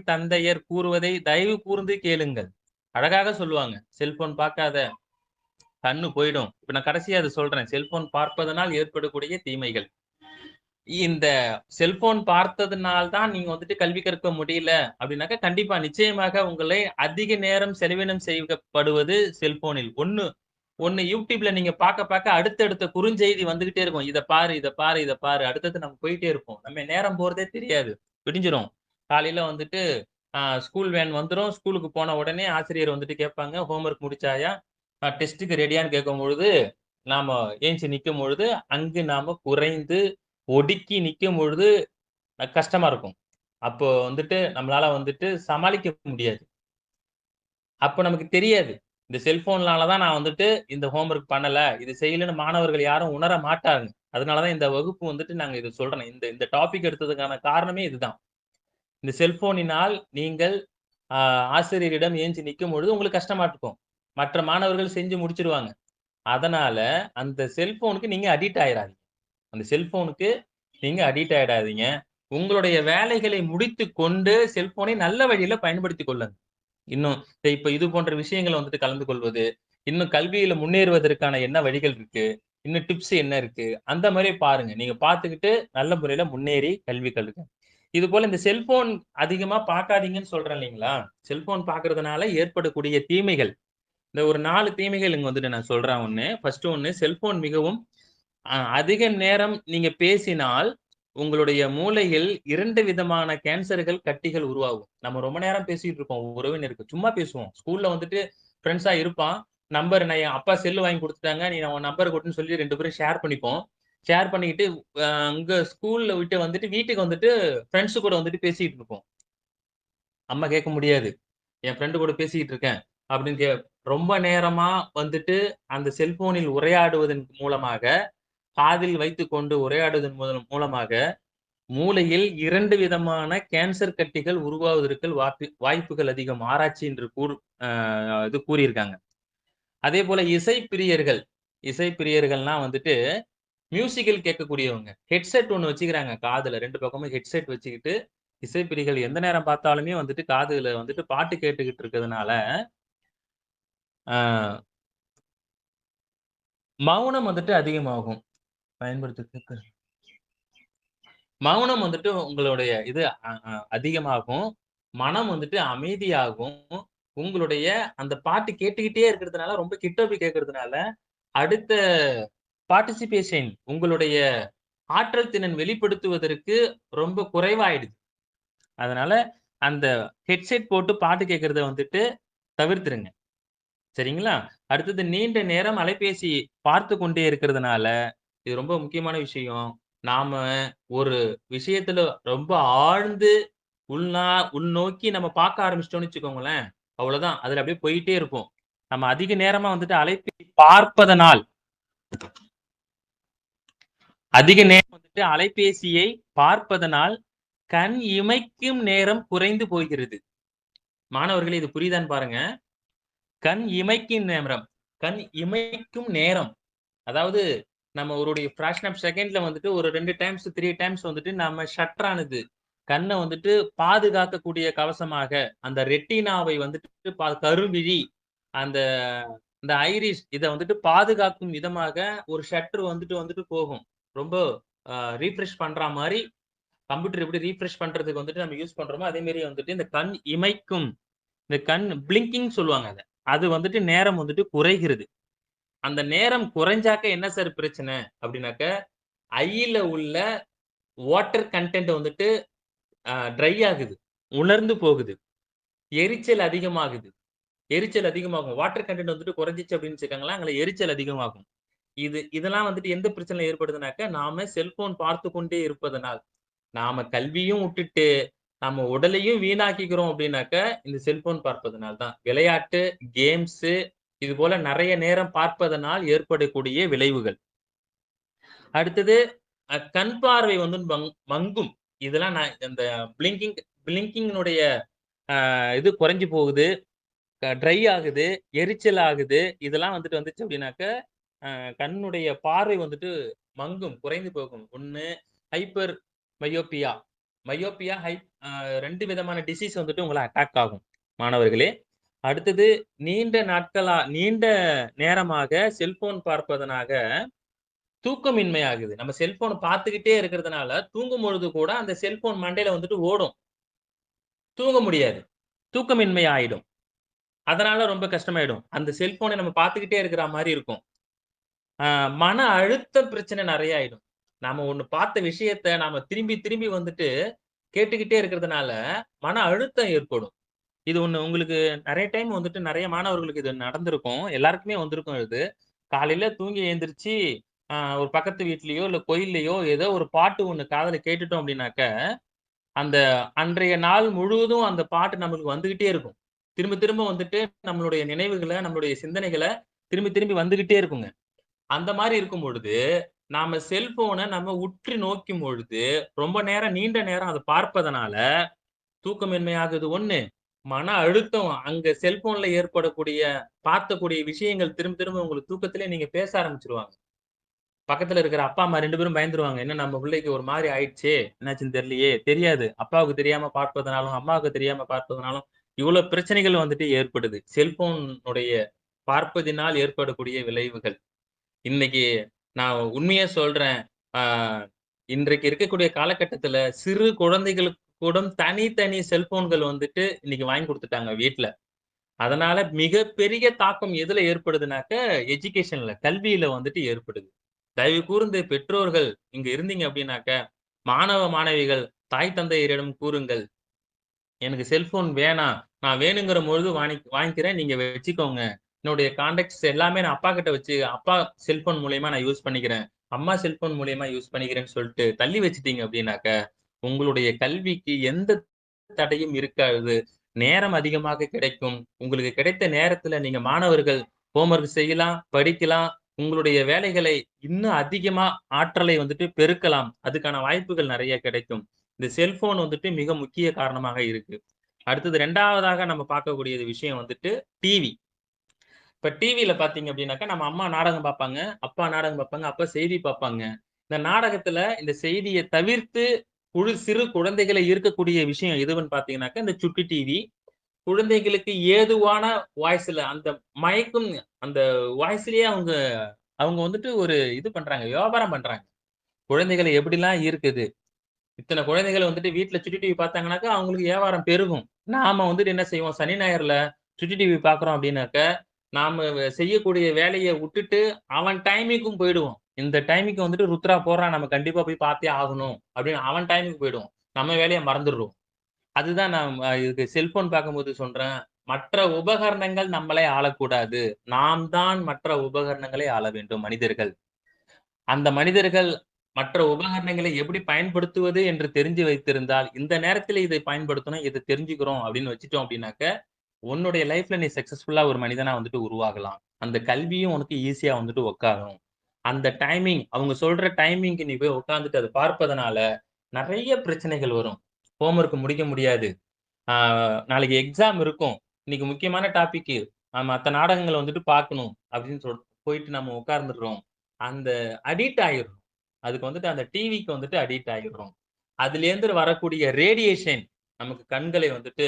தந்தையர் கூறுவதை தயவு கூர்ந்து கேளுங்கள். அழகாக சொல்லுவாங்க. செல்போன் பார்க்காத, கண்ணு போயிடும். இப்ப நான் கடைசியா அத சொல்றேன். செல்போன் பார்ப்பதனால் ஏற்படக்கூடிய தீமைகள். இந்த செல்போன் பார்த்ததுனால் தான் நீங்க வந்துட்டு கல்வி கற்க முடியல அப்படின்னாக்கா, கண்டிப்பா நிச்சயமாக உங்களை அதிக நேரம் செலவினம் செய்யப்படுவது செல்போனில். ஒண்ணு ஒண்ணு YouTubeல நீங்க பாக்க அடுத்தடுத்த குறுஞ்செய்தி வந்துகிட்டே இருக்கும். இத பாரு, இத பாரு, இத பாரு. அடுத்தது நம்ம போயிட்டே இருப்போம். நம்ம நேரம் போறதே தெரியாது. விடிஞ்சிரும். காலையில வந்துட்டு ஸ்கூல் வேன் வந்துரும். ஸ்கூலுக்கு போன உடனே ஆசிரியர் வந்துட்டு கேட்பாங்க, "ஹோம் ஒர்க் முடிச்சாயா? டெஸ்ட்க்கு ரெடியான்னு?" கேட்கும்பொழுது, நாம ஏந்திச்சு நிக்கும்பொழுது, அங்கு நாம குறைந்து ஒடுக்கி நிக்கும்பொழுது கஷ்டமா இருக்கும். அப்போ வந்துட்டு நம்மளால வந்துட்டு சமாளிக்க முடியாது. அப்ப நமக்கு தெரியாது. இந்த செல்ஃபோன்னால தான் நான் வந்துட்டு இந்த ஹோம் ஒர்க் பண்ணல, இது செய்யலன்னு மாணவர்கள் யாரும் உணர மாட்டாங்க. அதனால தான் இந்த வகுப்பு வந்துட்டு நாங்க இத சொல்றேன். இந்த இந்த டாபிக் எடுத்ததுக்கான காரணமே இதுதான். இந்த செல்ஃபோனினால் நீங்கள் அ ஆசிரியரிடம் ஏஞ்சு நிக்கும்பொழுது உங்களுக்கு கஷ்டமா இருக்கும். மற்ற மாணவர்கள் செஞ்சு முடிச்சுருவாங்க. அதனால அந்த செல்ஃபோனுக்கு நீங்க அடிக்ட் ஆயிறாதீங்க. அந்த செல்ஃபோனுக்கு நீங்க அடிக்ட் ஆயிடாதீங்க. உங்களுடைய வேலைகளை முடித்துக் கொண்டு செல்ஃபோனை நல்ல வழியில பயன்படுத்திக் கொள்ளுங்க. இன்னும் இப்ப இது போன்ற விஷயங்கள வந்துட்டு கலந்து கொள்வது, இன்னும் கல்வியில முன்னேறுவதற்கான என்ன வழிகள் இருக்கு? இன்னும் டிப்ஸ் என்ன இருக்கு? அந்த மாரி பாருங்க. நீங்க பார்த்துக்கிட்டு நல்ல முறையில முன்னேறி கல்வி கல்விங்க. இதுபோல இந்த செல்ஃபோன் அதிகமா பார்க்காதீங்கன்னு சொல்றேன் இல்லீங்களா? செல்ஃபோன் பார்க்கறதுனால ஏற்படக்கூடிய தீமைகள். இந்த ஒரு 4 தீமைகள் இங்க வந்துட்டு நான் சொல்றேன் ஒண்ணு. ஃபர்ஸ்ட் ஒண்ணு செல்ஃபோன் மிகவும் அதிக நேரம் நீங்க பேசினால், உங்களுடைய மூளையில் 2 விதமான கேன்சர்கள், கட்டிகள் உருவாகும். நம்ம ரொம்ப நேரம் பேசிட்டு இருப்போம் உறவினருக்கு. சும்மா பேசுவோம். ஸ்கூல்ல வந்துட்டு ஃபிரெண்ட்ஸா இருப்பான். நான் என் அப்பா செல்லு வாங்கி குடுத்துட்டாங்க. நீ உன் நம்பர குடுன்னு சொல்லி 2 பேரும் ஷேர் பண்ணிப்போம். ஷேர் பண்ணிக்கிட்டு அங்க ஸ்கூல்ல விட்டு வந்துட்டு வீட்டுக்கு வந்துட்டு ஃபிரெண்ட்ஸ் கூட வந்துட்டு பேசிட்டு இருப்போம். அம்மா கேட்க முடியாது. என் ஃப்ரெண்ட் கூட பேசிக்கிட்டு இருக்கேன். அப்படின்னு ரொம்ப நேரமா வந்துட்டு அந்த செல்போனில் உரையாடுவதன் மூலமாக காதில் வைத்துக்கொண்டு உரையாடுவதன் மூலமாக மூளையில் 2 விதமான கேன்சர் கட்டிகள் உருவாவதற்கு வாய்ப்புகள் அதிகம். ஆராய்ச்சி என்று கூறியிருக்காங்க. அதே போல இசைப்பிரியர்கள்னா வந்துட்டு மியூசிக்கல் கேட்கக்கூடியவங்க. ஹெட்செட் ஒண்ணு வச்சுக்கிறாங்க காதுல. 2 பக்கமும் ஹெட்செட் வச்சுக்கிட்டு, இசைப்பிரிகள் எந்த நேரம் பார்த்தாலுமே வந்துட்டு காதுல வந்துட்டு பாட்டு கேட்டுக்கிட்டு இருக்கிறதுனால, ஆ மௌனம் வந்துட்டு அதிகமாகும். பயன்படுத்த மௌனம் வந்துட்டு உங்களுடைய இது அ அ அதிகமாகும். மனம் வந்துட்டு அமைதியாகும். உங்களுடைய அந்த பாட்டு கேட்டுக்கிட்டே இருக்கிறதுனால, ரொம்ப கிட்ட போய் கேட்கிறதுனால, அடுத்த பார்ட்டிசிபேஷன் உங்களுடைய ஆற்றல் திறன் வெளிப்படுத்துவதற்கு ரொம்ப குறைவாயிடுது. அதனால அந்த ஹெட்செட் போட்டு பாட்டு கேட்கிறத வந்துட்டு தவிர்த்துருங்க. சரிங்களா? அடுத்தது நீண்ட நேரம் அலைபேசி பார்த்துக் கொண்டே இருக்கிறதுனால, இது ரொம்ப முக்கியமான விஷயம். நாம ஒரு விஷயத்துல ரொம்ப ஆழ்ந்து உள்நா உள்நோக்கி நம்ம பார்க்க ஆரம்பிச்சுட்டோம்னு வச்சுக்கோங்களேன், அவ்வளோதான். அதுல அப்படியே போயிட்டே இருப்போம். நம்ம அதிக நேரமா வந்துட்டு அதிக நேரம் வந்துட்டு அலைபேசியை பார்ப்பதனால் கண் இமைக்கும் நேரம் குறைந்து போகிறது. மாணவர்களே இது புரியுதான்னு பாருங்க. கண் இமைக்கும் நேரம். கண் இமைக்கும் நேரம். அதாவது நம்ம ஒருடைய ஃபிராக்ஷன் ஆஃப் செகண்ட்ல வந்துட்டு ஒரு 2 டைம்ஸ், 3 டைம்ஸ் வந்துட்டு நம்ம ஷட்டர் ஆனது. கண்ண வந்துட்டு பாதுகாக்கக்கூடிய கவசமாக, அந்த ரெட்டினாவை வந்துட்டு கருவிழி, அந்த இந்த ஐரிஸ் இத வந்துட்டு பாதுகாக்கும் விதமாக ஒரு ஷட்டர் வந்துட்டு வந்துட்டு போகும். ரொம்ப ரிஃப்ரெஷ் பண்றா மாரி கம்ப்யூட்டர் எப்படி ரிஃப்ரெஷ் பண்றதுக்கு வந்துட்டு நம்ம யூஸ் பண்றோமோ, அதே மாரி வந்துட்டு இந்த கண் இமைக்கும், இந்த கண் பிளிங்கிங் சொல்லுவாங்க அத. அது வந்துட்டு நேரம் வந்துட்டு குறைகிறது. அந்த நேரம் குறைஞ்சாக்க என்ன சார் பிரச்சனை? அப்படின்னாக்க, ஐல உள்ள வாட்டர் கன்டென்ட் வந்துட்டு ட்ரை ஆகுது. உலர்ந்து போகுது. எரிச்சல் அதிகமாகுது. எரிச்சல் அதிகமாகும். வாட்டர் கன்டென்ட் வந்துட்டு குறைஞ்சிச்சு அப்படின்னு வச்சுக்கோங்களேன், அங்க எரிச்சல் அதிகமாகும். இதெல்லாம் வந்துட்டு எந்த பிரச்சனை ஏற்படுதுனாக்க, நாம செல்போன் பார்த்துக் கொண்டே இருப்பதனால். நாம கல்வியும் உட்டுட்டு, நம்ம உடலையும் வீணாக்கிக்கிறோம் அப்படின்னாக்க, இந்த செல்போன் பார்ப்பதனால் தான். விளையாட்டு, கேம்ஸு இது போல நெறைய நேரம் பார்ப்பதனால் ஏற்படக்கூடிய விளைவுகள். அடுத்தது கண் பார்வை வந்து மங்கும். இதெல்லாம் நான் இந்த பிளிங்கிங் பிளிங்கிங்னுடைய இது குறைஞ்சு போகுது. ட்ரை ஆகுது, எரிச்சல் ஆகுது. இதெல்லாம் வந்துட்டு வந்துச்சு அப்படின்னாக்க, கண்ணுடைய பார்வை வந்துட்டு மங்கும், குறைந்து போகும். 1 ஹைப்பர் மையோப்பியா. மையோப்பியா, 2 விதமான டிசீஸ் வந்துட்டு உங்கள அட்டாக் ஆகும், மாணவர்களே. அடுத்தது நீண்ட நேரமாக செல்போன் பார்ப்பதனாக தூக்கமின்மை ஆகுது. நம்ம செல்போன பார்த்துக்கிட்டே இருக்கிறதுனால, தூங்கும் பொழுது கூட அந்த செல்போன் மண்டையில வந்துட்டு ஓடும். தூங்க முடியாது. தூக்கமின்மை ஆயிடும். அதனால ரொம்ப கஷ்டமாயிடும். அந்த செல்போன நம்ம பார்த்துக்கிட்டே இருக்கிற மாரி இருக்கும். அ மன அழுத்த பிரச்சனை நெறைய ஆயிடும். நாம ஒண்ணு பார்த்த விஷயத்த நாம திரும்பி, திரும்பி வந்துட்டு கேட்டுக்கிட்டே இருக்கிறதுனால, மன அழுத்தம் ஏற்படும். இது ஒண்ணு உங்களுக்கு நெறைய டைம் வந்துட்டு நெறைய மாணவர்களுக்கு இது நடந்திருக்கும். எல்லாருக்குமே வந்திருக்கும் இது. காலையில தூங்கி எந்திரிச்சு, ஒரு பக்கத்து வீட்லயோ, இல்ல கோயில்லயோ ஏதோ ஒரு பாட்டு ஒண்ணு காதுல கேட்டுட்டோம் அப்டின்னாக்க, அந்த அன்றைய நாள் முழுவதும் அந்த பாட்டு நம்மளுக்கு வந்துகிட்டே இருக்கும். திரும்ப, திரும்ப வந்துட்டு நம்மளுடைய நினைவுகள, நம்மளுடைய சிந்தனைகள திரும்பி, திரும்பி வந்துகிட்டே இருக்குங்க. அந்த மாரி இருக்கும் பொழுது, நாம செல்போன நம்ம உற்று நோக்கும் பொழுது, ரொம்ப நேரம் நீண்ட நேரம் அத பார்ப்பதனால, தூக்கமின்மை ஆகுது 1. மன அழுத்தம் அங்க செல்போன்ல ஏற்படக்கூடிய பார்த்தக்கூடிய விஷயங்கள் திரும்ப திரும்ப உங்களுக்கு தூக்கத்திலே நீங்க பேச ஆரம்பிச்சுருவாங்க. பக்கத்துல இருக்கிற அப்பா, அம்மா 2 பேரும் பயந்துருவாங்க. என்ன நம்ம பிள்ளைக்கு ஒரு மாரி ஆயிடுச்சே! என்னாச்சுன்னு தெரியலையே! தெரியாது. அப்பாவுக்கு தெரியாம பார்ப்பதனாலும், அம்மாவுக்கு தெரியாம பார்ப்பதனாலும், இவ்ளோ பிரச்சனைகள் வந்துட்டு ஏற்படுது. செல்போனுடைய பார்ப்பதினால் ஏற்படக்கூடிய விளைவுகள். இன்னைக்கு நான் உண்மையா சொல்றேன். ஆ இன்றைக்கு இருக்கக்கூடிய காலகட்டத்துல சிறு குழந்தைகளுக்கு கூட தனி செல்போன்கள் வந்துட்டு இன்னைக்கு வாங்கி குடுத்துட்டாங்க வீட்ல. அதனால மிகப்பெரிய தாக்கம் எதுல ஏற்படுதுனாக்க, எஜுகேஷன்ல கல்வியில வந்துட்டு ஏற்படுது. தயவு கூர்ந்து பெற்றோர்கள் இங்க இருந்தீங்க அப்டின்னாக்க, மாணவ, மாணவிகள் தாய் தந்தையரிடம் கூறுங்கள். எனக்கு செல்ஃபோன் வேணாம். நான் வேணுங்கிற பொழுது வாங்கிக்கிறேன். நீங்க வச்சுக்கோங்க. என்னுடைய கான்டாக்ட்ஸ் எல்லாமே நான் அப்பாகிட்ட அப்பா செல்ஃபோன் மூலியமா நான் யூஸ் பண்ணிக்கிறேன். அம்மா செல்ஃபோன் மூலியமா யூஸ் பண்ணிக்கிறேன்னு சொல்ட்டு தள்ளி வச்சுட்டீங்க அப்டின்னாக்க, உங்களுடைய கல்விக்கு எந்த தடையும் இருக்காது. நேரம் அதிகமாக கிடைக்கும். உங்களுக்கு கிடைத்த நேரத்துல நீங்க மாணவர்கள் ஹோம்வொர்க் செய்யலாம், படிக்கலாம். உங்களுடைய வேலைகளை இன்னும் அதிகமா ஆற்றலை வந்துட்டு பெருக்கலாம். அதுக்கான வாய்ப்புகள் நெறைய கிடைக்கும். இந்த செல்போன் வந்துட்டு மிக முக்கிய காரணமாக இருக்கு. அடுத்தது 2வதாக நம்ம பார்க்கக்கூடியது விஷயம் வந்துட்டு டிவி. இப்ப டிவில பார்த்தீங்க அப்டின்னாக்கா, நம்ம அம்மா நாடகம் பார்ப்பாங்க, அப்பா நாடகம் பார்ப்பாங்க, அப்பா செய்தி பார்ப்பாங்க. இந்த நாடகத்துல இந்த செய்திய தவிர்த்து சிறு குழந்தைகளை ஈர்க்கக்கூடிய விஷயம் எதுன்னு பார்த்தீங்கன்னாக்கா, இந்த சுட்டி டிவி. குழந்தைகளுக்கு ஏதுவான வாய்ஸ்ல அந்த மயக்கும் அந்த வாய்ஸ்லயே அவங்க அவங்க வந்துட்டு ஒரு இது பண்றாங்க, வியாபாரம் பண்றாங்க. குழந்தைகள எப்படிலாம் ஈர்க்குது. இத்தன குழந்தைகள் வந்துட்டு வீட்ல சுட்டி டிவி பார்த்தாங்கன்னாக்கா, அவங்களுக்கு வியாபாரம் பெருகும். நாம வந்துட்டு என்ன செய்வோம், சனி, ஞாயிறுல சுட்டி டிவி பார்க்குறோம் அப்படின்னாக்க, நாம செய்யக்கூடிய வேலைய உட்டுட்டு, அவன் டைமிங்க்கும் போயிடுவோம். இந்த டைமிங்க்கு வந்துட்டு ருத்ரா போடுறான், நம்ம கண்டிப்பா போய் பார்த்தே ஆகணும் அப்படின்னு அவன் டைமுக்கு போயிடுவோம். நம்ம வேலைய மறந்துடுறோம். அதுதான் நான் இதுக்கு செல்போன் பார்க்கும்போது சொல்றேன். மற்ற உபகரணங்கள் நம்மளை ஆளக்கூடாது. நாம் தான் மற்ற உபகரணங்களை ஆள வேண்டும் மனிதர்கள். அந்த மனிதர்கள் மற்ற உபகரணங்களை எப்படி பயன்படுத்துவது என்று தெரிஞ்சு வைத்திருந்தால், இந்த நேரத்தில இதை பயன்படுத்தணும், இத தெரிஞ்சுக்கிறோம் அப்படின்னு வச்சுட்டோம் அப்படின்னாக்க, உன்னுடைய லைஃப்ல நீ சக்சஸ்ஃபுல்லா ஒரு மனிதனா வந்துட்டு உருவாகலாம். அந்த கல்வியும் உனக்கு ஈஸியா வந்துட்டு உட்காரும். அந்த டைமிங் அவங்க சொல்ற டைமிங்க்கு நீ போய் உட்கார்ந்துட்டு அத பார்ப்பதனால, நெறைய பிரச்சனைகள் வரும். ஹோம்வொர்க் முடிக்க முடியாது. ஆ நாளைக்கு எக்ஸாம் இருக்கும். இன்னைக்கு முக்கியமான டாபிக்கு. மத்த நாடகங்கள வந்துட்டு பார்க்கணும் அப்படின்னு போயிட்டு நம்ம உட்கார்ந்துடுறோம். அந்த அடிக்ட் ஆயிடுறோம். அதுக்கு வந்துட்டு அந்த டிவிக்கு வந்துட்டு அடிக்ட் ஆயிடுறோம். அதிலேருந்து வரக்கூடிய ரேடியேஷன் நமக்கு கண்களை வந்துட்டு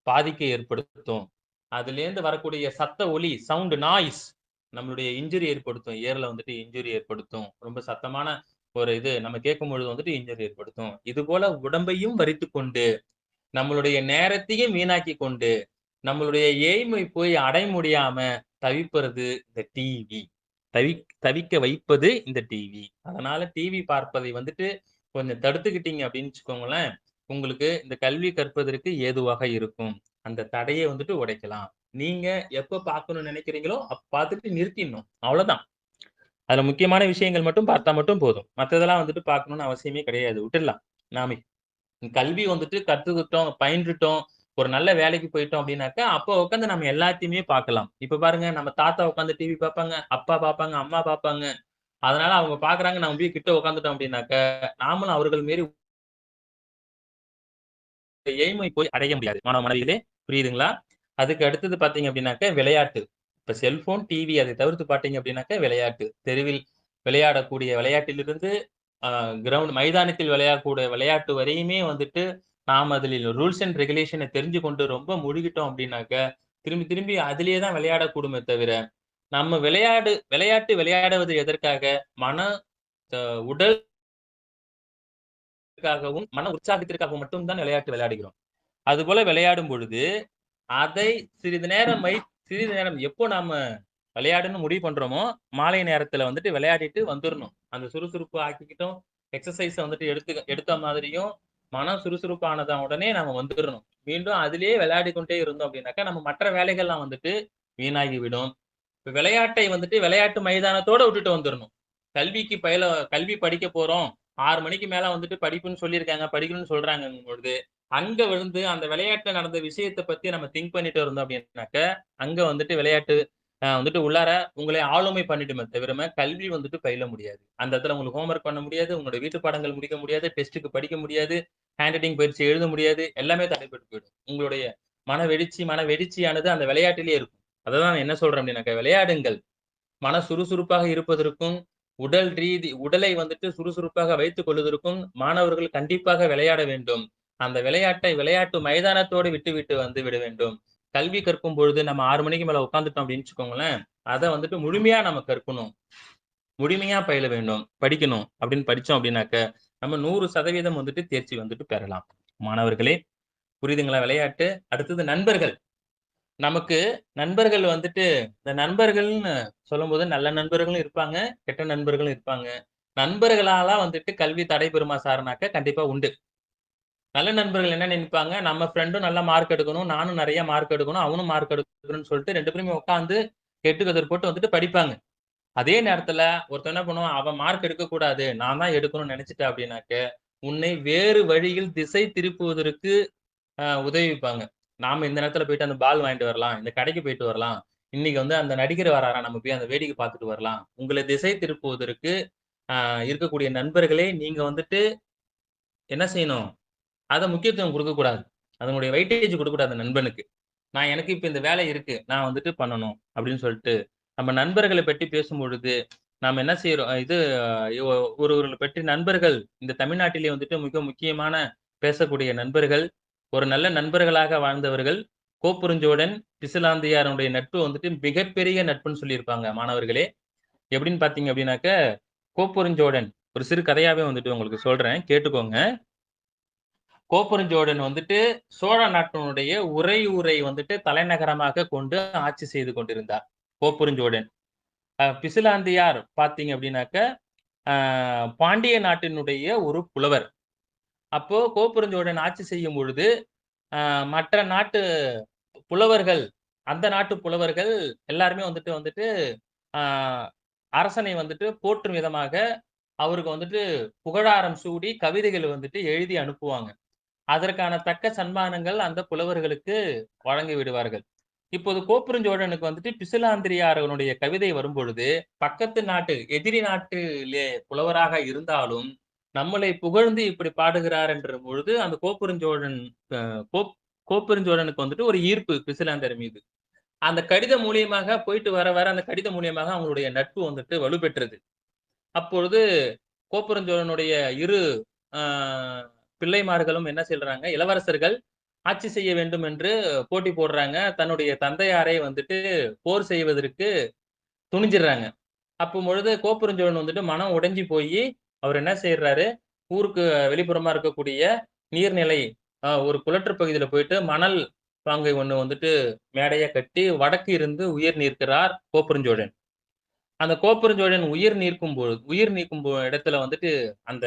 பாதிக்க ஏற்படுத்தும். அதிலேருந்து வரக்கூடிய சத்த ஒலி, சவுண்ட் நாய்ஸ் நம்மளுடைய இன்ஜுரி ஏற்படுத்தும். இயர்ல வந்துட்டு இன்ஜுரி ஏற்படுத்தும். ரொம்ப சத்தமான ஒரு இது நம்ம கேட்கும்பொழுது வந்துட்டு இன்ஜுரி ஏற்படுத்தும். இதுபோல உடம்பையும் வரித்துக்கொண்டு நம்மளுடைய நேரத்தையும் வீணாக்கிக் கொண்டு, நம்மளுடைய எய்மை போய் அடைய முடியாம தவிப்பது இந்த டிவி. தவிக்க வைப்பது இந்த டிவி. அதனால டிவி பார்ப்பதை வந்துட்டு கொஞ்சம் தடுத்துக்கிட்டீங்க அப்படின்னு வச்சுக்கோங்களேன், உங்களுக்கு இந்த கல்வி கற்பதற்கு ஏதுவாக இருக்கும். அந்த தடைய வந்துட்டு உடைக்கலாம். நீங்க எப்ப பார்க்கணும்னு நினைக்கிறீங்களோ, அப்ப பார்த்துட்டு நிறுத்திடணும். அவ்வளோதான். அதுல முக்கியமான விஷயங்கள் மட்டும் பார்த்தா மட்டும் போதும். மத்ததெல்லாம் வந்துட்டு பார்க்கணும்னு அவசியமே கிடையாது. விட்டுடலாம். நாமே கல்வி வந்துட்டு கத்துக்கிட்டோம், பயின்றுட்டோம், ஒரு நல்ல வேலைக்கு போயிட்டோம் அப்டின்னாக்கா, அப்போ உட்காந்து நம்ம எல்லாத்தையுமே பார்க்கலாம். இப்ப பாருங்க நம்ம தாத்தா உட்காந்து டிவி பார்ப்பாங்க, அப்பா பார்ப்பாங்க, அம்மா பார்ப்பாங்க. அதனால அவங்க பார்க்குறாங்க, நம்ம போய் கிட்ட உட்காந்துட்டோம் அப்டின்னாக்க, நாமளும் அவர்கள் மாரி எய்மை போய் அடைய முடியாது. மாணவ மாணவிகளே புரியுதுங்களா? அதுக்கு அடுத்தது பார்த்தீங்க அப்டின்னாக்க விளையாட்டு. இப்ப செல்போன், டிவி அதை தவிர்த்து பார்த்தீங்க அப்டின்னாக்க விளையாட்டு. தெருவில் விளையாடக்கூடிய விளையாட்டிலிருந்து அ கிரவுண்ட் மைதானத்தில் விளையாடக்கூடிய விளையாட்டு வரையுமே வந்துட்டு, நாம் அதில் ரூல்ஸ் அண்ட் ரெகுலேஷன தெரிஞ்சு கொண்டு ரொம்ப முழுகிட்டோம் அப்டின்னாக்க, திரும்பி திரும்பி அதிலேயே தான் விளையாடக்கூடுமே தவிர, நம்ம விளையாட்டு விளையாடுவது எதற்காக? மன அ உடலுக்காகவும், மன உற்சாகத்திற்காகவும் மட்டும் தான் விளையாட்டு விளையாடுகிறோம். அதுபோல விளையாடும் பொழுது, அதை சிறிது நேரம் சிறிது நேரம் எப்போ நாம விளையாடணும்னு முடிவு பண்றோமோ, மாலை நேரத்துல வந்துட்டு விளையாடிட்டு வந்துரணும். அந்த சுறுசுறுப்பு ஆக்கிக்கிட்டோம். எக்ஸர்சைஸ வந்துட்டு எடுத்த மாதிரியும், மனம் சுறுசுறுப்பானத உடனே நம்ம வந்துரணும். மீண்டும் அதிலேயே விளையாடிக் கொண்டே இருந்தோம் அப்படின்னாக்கா, நம்ம மற்ற வேலைகள்லாம் வந்துட்டு வீணாகிவிடும். இப்ப விளையாட்டை வந்துட்டு விளையாட்டு மைதானத்தோட விட்டுட்டு வந்துரணும். கல்வி படிக்க போறோம். 6 மணிக்கு மேல வந்துட்டு படிப்புன்னு சொல்லியிருக்காங்க, படிக்கணும்னு சொல்றாங்கங்கும் பொழுது, அங்க விழுந்து அந்த விளையாட்டுல நடந்த விஷயத்த பத்தி நம்ம திங்க் பண்ணிட்டு இருந்தோம் அப்படின்னாக்க, அங்க வந்துட்டு விளையாட்டு வந்துட்டு உள்ளார உங்களை ஆளுமை பண்ணிடுமே தவிர, கல்வி வந்துட்டு பயில முடியாது. அந்த இடத்துல உங்களுக்கு ஹோம் ஒர்க் பண்ண முடியாது. உங்களுடைய வீட்டு பாடங்கள் முடிக்க முடியாது. டெஸ்ட்க்கு படிக்க முடியாது. ஹேண்ட் ரைட்டிங் பயிற்சி எழுத முடியாது. எல்லாமே தடைப்பட்டு போயிடும். உங்களுடைய மன வெடிச்சியானது அந்த விளையாட்டிலேயே இருக்கும். அததான் நான் என்ன சொல்றேன் அப்படின்னாக்க, விளையாடுங்கள். மன சுறுசுறுப்பாக இருப்பதற்கும், உடலை வந்துட்டு சுறுசுறுப்பாக வைத்துக் கொள்வதற்கும் மாணவர்கள் கண்டிப்பாக விளையாட வேண்டும். அந்த விளையாட்டை விளையாட்டு மைதானத்தோடு விட்டுவிட்டு வந்து விட வேண்டும். கல்வி கற்கும் பொழுது நம்ம 6 மணிக்கு மேல உட்கார்ந்துட்டோம் அப்படின்னு வச்சுக்கோங்களேன், அத வந்துட்டு முழுமையா நம்ம கற்கணும். முழுமையா பயில வேண்டும். படிக்கணும் அப்படின்னு படிச்சோம் அப்படின்னாக்க, நம்ம 100% வந்துட்டு தேர்ச்சி வந்துட்டு பெறலாம். மாணவர்களே புரியுதுங்களா விளையாட்டு? அடுத்தது நண்பர்கள். நமக்கு நண்பர்கள் வந்துட்டு இந்த நண்பர்கள்ன்னு சொல்லும்போது நல்ல நண்பர்களும் இருப்பாங்க, கெட்ட நண்பர்களும் இருப்பாங்க. நண்பர்களால வந்துட்டு கல்வி தடைபெறுமா சார்னாக்க கண்டிப்பா உண்டு. நல்ல நண்பர்கள் என்ன நினைப்பாங்க, நம்ம ஃப்ரெண்டும் நல்ல மார்க் எடுக்கணும், நானும் நெறைய மார்க் எடுக்கணும், அவனும் மார்க் எடுக்கணும்னு சொல்லிட்டு 2 பேருமே உட்கார்ந்து கெட்டு கதர் போட்டு வந்துட்டு படிப்பாங்க. அதே நேரத்துல ஒருத்தன் என்ன பண்ணுவான், அவன் மார்க் எடுக்கக்கூடாது, நான் தான் எடுக்கணும்னு நெனைச்சுட்டேன் அப்படின்னாக்க, உன்னை வேறு வழியில் திசை திருப்புவதற்கு உதவிப்பாங்க. நாம இந்த நேரத்துல போயிட்டு அந்த பால் வாங்கிட்டு வரலாம், இந்த கடைக்கு போயிட்டு வரலாம், இன்னைக்கு வந்து அந்த நடிகர் வராரா, நம்ம போய் அந்த வேடிக்கை பார்த்துட்டு வரலாம். உங்கள திசை திருப்புவதற்கு இருக்கக்கூடிய நண்பர்களே நீங்க வந்துட்டு என்ன செய்யணும்? அத முக்கியத்துவம் குடுக்கக்கூடாது. அதனுடைய வெயிட்டேஜ் குடுக்கக்கூடாது நண்பனுக்கு. எனக்கு இப்ப இந்த வேலை இருக்கு. நான் வந்துட்டு பண்ணணும் அப்படின்னு சொல்லிட்டு, நம்ம நண்பர்கள பற்றி பேசும்பொழுது, நாம என்ன செய்றோம் இது ஒருவர்கள பற்றி நண்பர்கள் இந்த தமிழ்நாட்டிலே வந்துட்டு மிக முக்கியமான பேசக்கூடிய நண்பர்கள், ஒரு நல்ல நண்பர்களாக வாழ்ந்தவர்கள், கோப்பெருஞ்சோழன், பிசிலாந்தையாருடைய நட்பு வந்துட்டு மிகப்பெரிய நட்புன்னு சொல்லியிருப்பாங்க மாணவர்களே. எப்படின்னு பார்த்தீங்க அப்படின்னாக்க, கோப்பெருஞ்சோழன் ஒரு சிறு கதையாவே வந்துட்டு உங்களுக்கு சொல்றேன். கேட்டுக்கோங்க. கோப்பெருஞ்சோழன் வந்துட்டு சோழ நாட்டினுடைய உறையூரை வந்துட்டு தலைநகரமாக கொண்டு ஆட்சி செய்து கொண்டிருந்தார். கோப்பெருஞ்சோழன். பிசிலாந்தையார் பார்த்தீங்க அப்படின்னாக்க, அ பாண்டிய நாட்டினுடைய ஒரு புலவர். அப்போ கோப்பெருஞ்சோழன் ஆட்சி செய்யும் பொழுது, அ மற்ற நாட்டு புலவர்கள், அந்த நாட்டு புலவர்கள் எல்லாருமே வந்துட்டு வந்துட்டு, அ அரசனை வந்துட்டு போற்றும் விதமாக, அவருக்கு வந்துட்டு புகழாரம் சூடி கவிதைகள் வந்துட்டு எழுதி அனுப்புவாங்க. அதற்கான தக்க சன்மானங்கள் அந்த புலவர்களுக்கு வழங்கி விடுவார்கள். இப்போது கோப்பெருஞ்சோழனுக்கு வந்துட்டு பிசிலாந்திரியாரனுடைய கவிதை வரும்பொழுது, பக்கத்து நாட்டு எதிரி நாட்டிலே புலவராக இருந்தாலும், நம்மளை புகழ்ந்து இப்படி பாடுகிறார் என்ற பொழுது, அந்த கோப்பெருஞ்சோழன் அ கோப் கோப்பெருஞ்சோழனுக்கு வந்துட்டு ஒரு ஈர்ப்பு பிசிலாந்தர் மீது. அந்த கடிதம் மூலியமாக போயிட்டு வர, வர அந்த கடிதம் மூலியமாக அவங்களுடைய நட்பு வந்துட்டு வலுப்பெற்றது. அப்பொழுது கோப்பெருஞ்சோழனுடைய இரு அ பிள்ளைமார்களும் என்ன சொல்றாங்க, இளவரசர்கள் ஆட்சி செய்ய வேண்டும் என்று போட்டி போடுறாங்க. தன்னுடைய தந்தையாரை வந்துட்டு போர் செய்வதற்கு துணிஞ்சிடுறாங்க. அப்பம்பொழுது கோப்பெருஞ்சோழன் வந்துட்டு மனம் உடைஞ்சு போயி, அவர் என்ன செய்றாரு, ஊருக்கு வெளிப்புறமா இருக்கக்கூடிய நீர்நிலை ஒரு குளற்று பகுதியில போயிட்டு மணல் பாங்கை ஒண்ணு வந்துட்டு மேடையா கட்டி வடக்கு இருந்து உயிர் நீர்க்கிறார் கோப்பெருஞ்சோழன். அந்த கோப்பெருஞ்சோழன் உயிர் நீக்கும் இடத்துல வந்துட்டு அந்த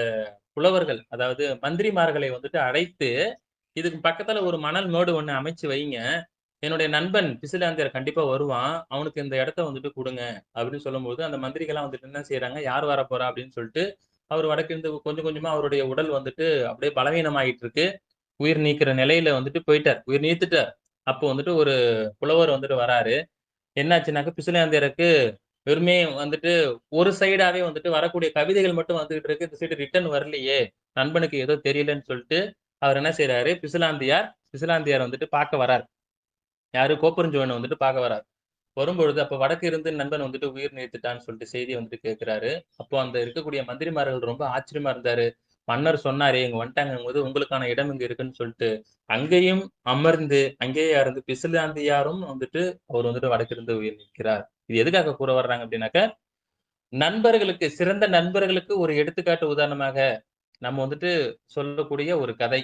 புலவர்கள், அதாவது மந்திரிமார்களை வந்துட்டு அழைத்து, "இதுக்கு பக்கத்துல ஒரு மணல் மேடு ஒண்ணு அமைச்சு வைங்க. என்னுடைய நண்பன் பிசிலாந்தியர் கண்டிப்பா வருவான். அவனுக்கு இந்த இடத்த வந்துட்டு குடுங்க." அப்படின்னு சொல்லும்போது, அந்த மந்திரிகள்லாம் வந்துட்டு என்ன செய்றாங்க, "யார் வரப்போறா?" அப்படின்னு சொல்லிட்டு, அவர் வடக்கிருந்து கொஞ்சம் கொஞ்சமா அவருடைய உடல் வந்துட்டு அப்படியே பலவீனமாயிட்டு இருக்கு. உயிர் நீக்கிற நிலையில வந்துட்டு போயிட்டார். உயிர் நீத்துட்டார். அப்போ வந்துட்டு ஒரு புலவர் வந்துட்டு வராரு. என்னாச்சுன்னாக்க, பிசிலாந்தியருக்கு வெறுமே வந்துட்டு ஒரு சைடாவே வந்துட்டு வரக்கூடிய கவிதைகள் மட்டும் வந்துகிட்டு இருக்கு. இந்த சைடு ரிட்டர்ன் வரலையே! நண்பனுக்கு ஏதோ தெரியலன்னு சொல்ட்டு, அவர் என்ன செய்றாரு, பிசிலாந்தியார் வந்துட்டு பார்க்க வரார். யாரு? கோப்பெருஞ்சோழன வந்துட்டு பார்க்க வரார். வரும்பொழுது அப்ப வடக்கு இருந்து நண்பன் வந்துட்டு உயிர் நீத்துட்டான்னு சொல்லிட்டு செய்திய வந்துட்டு கேட்கிறாரு. அப்போ அந்த இருக்கக்கூடிய மந்திரிமார்கள் ரொம்ப ஆச்சரியமா இருந்தாரு. மன்னர் சொன்னாரே, இவங்க வந்துட்டாங்கங்கும்போது உங்களுக்கான இடம் இங்க இருக்குன்னு சொல்ட்டு, அங்கேயும் அமர்ந்து, அங்கேயே இருந்து பிசிலாந்தியாரும் வந்துட்டு அவர் வந்துட்டு வடக்கிருந்து உயிர் நீக்கிறார். இது எதுக்காக கூற வர்றாங்க அப்டின்னாக்க, நண்பர்களுக்கு சிறந்த நண்பர்களுக்கு ஒரு எடுத்துக்காட்டு உதாரணமாக நம்ம வந்துட்டு சொல்லக்கூடிய ஒரு கதை.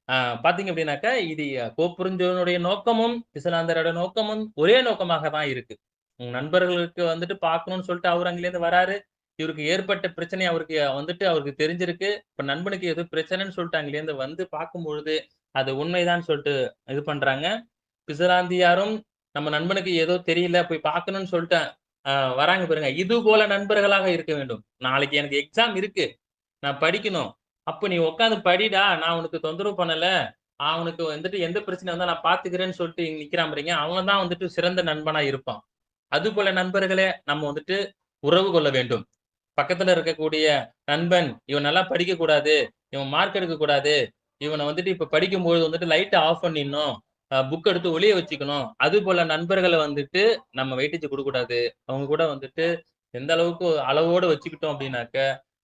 ஆ பார்த்தீங்க அப்டின்னாக்கா, இது கோப்பெருஞ்சோழனுடைய நோக்கமும், பிசிலாந்தரோட நோக்கமும் ஒரே நோக்கமாக தான் இருக்கு. உங்க நண்பர்களுக்கு வந்துட்டு பார்க்கணும்னு சொல்லிட்டு அவரு அங்கேருந்து வராரு. இவருக்கு ஏற்பட்ட பிரச்சனை அவருக்கு வந்துட்டு அவருக்கு தெரிஞ்சிருக்கு. இப்ப நண்பனுக்கு ஏதோ பிரச்சனைன்னு சொல்லிட்டு அங்கேருந்து வந்து பார்க்கும்பொழுது, அது உண்மைதான் சொல்ட்டு இது பண்றாங்க. பிசிலாந்தியாரும் நம்ம நண்பனுக்கு ஏதோ தெரியல, போய் பார்க்கணும்னு சொல்லிட்டு அ வராங்க பாருங்க. இது போல நண்பர்களாக இருக்க வேண்டும். நாளைக்கு எனக்கு எக்ஸாம் இருக்கு. நான் படிக்கணும். அப்ப நீ உட்கார்ந்து படிடா! நான் உனக்கு தொந்தரவு பண்ணல. அவனுக்கு வந்துட்டு எந்த பிரச்சனை வந்தா நான் பார்த்துக்கிறேன்னு சொல்லிட்டு நிக்கிறான் பாருங்க. அவன் தான் வந்துட்டு சிறந்த நண்பனா இருப்பான். அதுபோல நண்பர்களே நம்ம வந்துட்டு உறவு கொள்ள வேண்டும். பக்கத்துல இருக்கக்கூடிய நண்பன், இவன் நல்லா படிக்கக் கூடாது. இவன் மார்க் எடுக்கக் கூடாது. இவன வந்துட்டு இப்ப படிக்கும்போது வந்துட்டு லைட்ட ஆஃப் பண்ணிடணும். புக் எடுத்து ஒளிய வச்சுக்கணும். அதுபோல நண்பர்கள வந்துட்டு நம்ம வெயிட்டேஜ் குடுக்கக் கூடாது. அவங்க கூட வந்துட்டு எந்த அளவுக்கு அளவோட வச்சுக்கிட்டோம் அப்டின்னாக்க,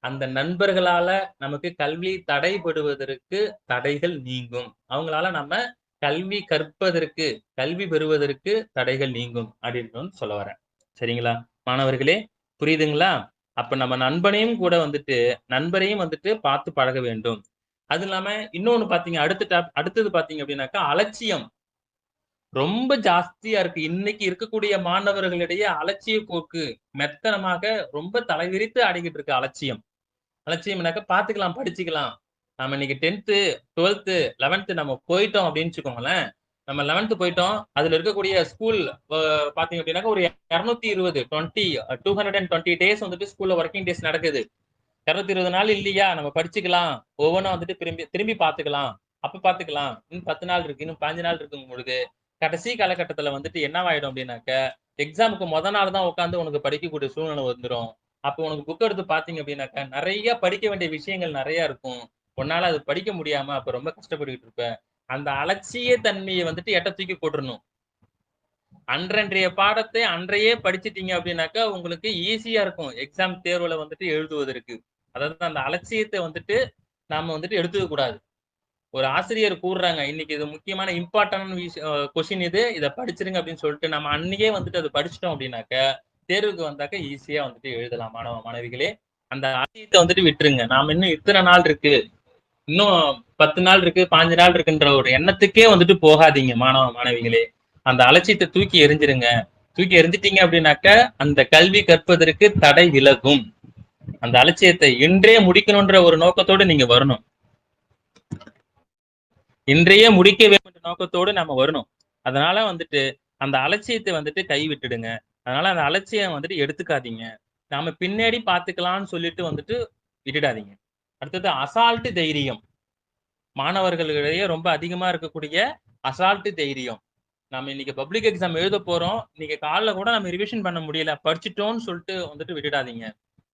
அந்த நண்பர்களால நமக்கு கல்வி தடைபடுவதற்கு தடைகள் நீங்கும். அவங்களால நம்ம கல்வி கற்பதற்கு, கல்வி பெறுவதற்கு தடைகள் நீங்கும் அப்டின்னு சொல்ல வரேன். சரிங்களா? மாணவர்களே புரியுதுங்களா? அப்ப நம்ம நண்பரையும் வந்துட்டு பார்த்து பழக வேண்டும். அது இல்லாம இன்னொன்னு பார்த்தீங்க அடுத்தது பார்த்தீங்க அப்டின்னாக்கா, அலட்சியம் ரொம்ப ஜாஸ்தியா இருக்கு. இன்னைக்கு இருக்கக்கூடிய மாணவர்களிடையே அலட்சிய போக்கு மெத்தனமாக ரொம்ப தலைவிரித்து ஆடிக்கிட்டு இருக்கு அலட்சியம். அலட்சியம்னாக்க பார்த்துக்கலாம், படிச்சுக்கலாம். நம்ம இன்னைக்கு 10த், 12த், 11த் நம்ம போயிட்டோம் அப்படின்னு வச்சுக்கோங்களேன். நம்ம 11த் போயிட்டோம். அதுல இருக்கக்கூடிய ஸ்கூல் அ பார்த்தீங்க அப்படின்னாக்க ஒரு 220 220 டேஸ் வந்துட்டு ஸ்கூல்ல வொர்க்கிங் டேஸ் நடக்குது. 220 நாள் இல்லையா? நம்ம படிச்சுக்கலாம். ஒவ்வொன்னா வந்துட்டு திரும்பி திரும்பி பார்த்துக்கலாம். அப்ப பார்த்துக்கலாம். இன்னும் 10 நாள் இருக்கு. இன்னும் 15 நாள் இருக்குங்கும் பொழுது, கடைசி காலகட்டத்தில வந்துட்டு என்னவாயிடும் அப்டின்னாக்க, எக்ஸாமுக்கு நாள் தான் உட்காந்து உனக்கு படிக்கக்கூடிய சூழ்நிலை வந்துரும். அப்போ உனக்கு புக் எடுத்து பார்த்தீங்க அப்படின்னாக்கா, நெறைய படிக்க வேண்டிய விஷயங்கள் நெறைய இருக்கும். உன்னால அது படிக்க முடியாம அப்ப ரொம்ப கஷ்டப்பட்டுட்டு இருப்ப. அந்த அலட்சிய தன்மைய வந்துட்டு எட்ட தூக்கி போட்டுறணும். அன்றன்றைய பாடத்தை அன்றையே படிச்சுட்டீங்க அப்படின்னாக்கா, உங்களுக்கு ஈஸியா இருக்கும். எக்ஸாம் தேர்வுல வந்துட்டு எழுதுவதற்கு. அதாவது அந்த அலட்சியத்த வந்துட்டு நாம வந்துட்டு எடுத்துக்க கூடாது. ஒரு ஆசிரியர் கூறுறாங்க, இன்னைக்கு இது முக்கியமான இம்பார்ட்டன்ட் கொஸ்டின் இது. இத படிச்சிருங்க அப்படின்னு சொல்லிட்டு நம்ம அன்னைக்கே வந்துட்டு அத படிச்சுட்டோம் அப்படின்னாக்க, தேர்வுக்கு வந்தாக்க ஈஸியா வந்துட்டு எழுதலாம் மாணவ, மாணவிகளே. அந்த அலட்சியத்த வந்துட்டு விட்டுருங்க. நாம இன்னும் இத்தன நாள் இருக்கு. இன்னும் 10 நாள் இருக்கு, 15 நாள் இருக்குன்ற ஒரு எண்ணத்துக்கே வந்துட்டு போகாதீங்க மாணவ, மாணவிகளே. அந்த அலட்சியத்த தூக்கி எறிஞ்சிருங்க. தூக்கி எறிஞ்சிட்டீங்க அப்படின்னாக்க, அந்த கல்வி கற்பதற்கு தடை விலகும். அந்த அலட்சியத்தை இன்றே முடிக்கணுன்ற ஒரு நோக்கத்தோடு நீங்க வரணும். இன்றையே முடிக்க வேண்டும் என்ற நோக்கத்தோடு நம்ம வரணும். அதனால வந்துட்டு அந்த அலட்சியத்தை வந்துட்டு கைவிட்டுடுங்க. அதனால அந்த அலட்சியம் வந்துட்டு எடுத்துக்காதீங்க. நாம பின்னாடி பார்த்துக்கலாம்னு சொல்லிட்டு வந்துட்டு விட்டுடாதீங்க. அடுத்தது அசால்ட் தைரியம். மாணவர்களிடையே ரொம்ப அதிகமா இருக்கக்கூடிய அசால்ட் தைரியம். நம்ம இன்னைக்கு பப்ளிக் எக்ஸாம் எழுத போறோம். இன்னைக்கு காலைல கூட நம்ம ரிவிஷன் பண்ண முடியல. படிச்சுட்டோம்னு சொல்லிட்டு வந்துட்டு விட்டுடாதீங்க.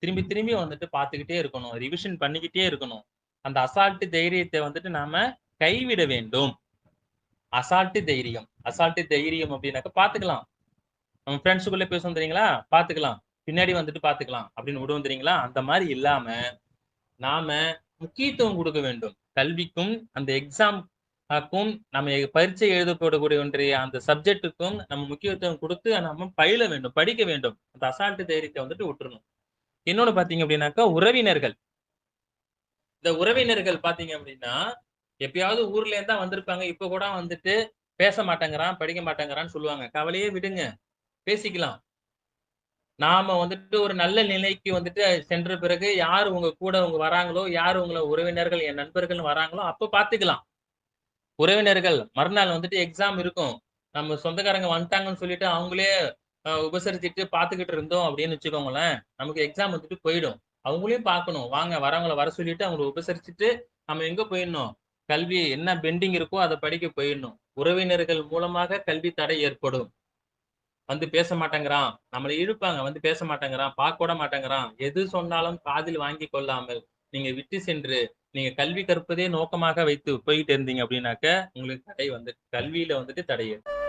திரும்பி திரும்பி வந்துட்டு பார்த்துக்கிட்டே இருக்கணும். ரிவிஷன் பண்ணிக்கிட்டே இருக்கணும். அந்த அசால்ட் தைரியத்தை வந்துட்டு நாம கைவிட வேண்டும். அசால்ட் தைரியம். அசால்ட் தைரியம் அப்படின்னாக்க பார்த்துக்கலாம். நம்ம ஃப்ரெண்ட்ஸுக்குள்ள பேசுவோம் தெரியுங்களா? பார்த்துக்கலாம். பின்னாடி வந்துட்டு பார்த்துக்கலாம் அப்படின்னு விடுவோம் தெரியுங்களா? அந்த மாரி இல்லாம நாம முக்கியத்துவம் கொடுக்க வேண்டும். கல்விக்கும், அந்த எக்ஸாம்க்கும், நம்ம பரீட்சை எழுதப்படக்கூடிய ஒன்றிய அந்த சப்ஜெக்ட்டுக்கும் நம்ம முக்கியத்துவம் குடுத்து நம்ம பயில வேண்டும், படிக்க வேண்டும். அந்த அசால்ட் தைரியத்த வந்துட்டு விட்டுறணும். இன்னொன்னு பார்த்தீங்க அப்படின்னாக்கா, உறவினர்கள். இந்த உறவினர்கள் பார்த்தீங்க அப்படின்னா, எப்பயாவது ஊர்ல இருந்து தான் வந்திருப்பாங்க. இப்ப கூட வந்துட்டு பேச மாட்டேங்கிறான், படிக்க மாட்டேங்கிறான்னு சொல்லுவாங்க. கவலையே விடுங்க. பேசிக்கலாம். நாம வந்துட்டு ஒரு நல்ல நிலைக்கு வந்துட்டு சென்ற பிறகு யார் உங்க கூட உங்க வராங்களோ, யார் உங்கள உறவினர்கள், என் நண்பர்கள்ன்னு வராங்களோ, அப்ப பார்த்துக்கலாம். உறவினர்கள் மறுநாள் வந்துட்டு எக்ஸாம் இருக்கும். நம்ம சொந்தக்காரங்க வந்துட்டாங்கன்னு சொல்லிட்டு அவங்களே உபசரிச்சுட்டு பார்த்துக்கிட்டு இருந்தோம் அப்படின்னு வச்சுக்கோங்களேன், நமக்கு எக்ஸாம் வந்துட்டு போயிடும். அவங்களையும் பார்க்கணும். வாங்க வரவங்கள வர சொல்லிட்டு அவங்கள உபசரிச்சுட்டு நம்ம எங்க போயிடணும்? கல்வி என்ன பெண்டிங் இருக்கோ அத படிக்க போயிடணும். உறவினர்கள் மூலமாக கல்வி தடை ஏற்படும். வந்து பேச மாட்டேங்கிறான். நம்மள இழுப்பாங்க. வந்து பேச மாட்டேங்கிறான். பார்க்க கூட மாட்டேங்கிறான். எது சொன்னாலும் காதில் வாங்கிக் கொள்ளாமல், நீங்க விட்டு சென்று, நீங்க கல்வி கற்பதே நோக்கமாக வைத்து போயிட்டு இருந்தீங்க அப்படின்னாக்க, உங்களுக்கு தடை வந்து கல்வியில வந்துட்டு தடை ஏற்படும்.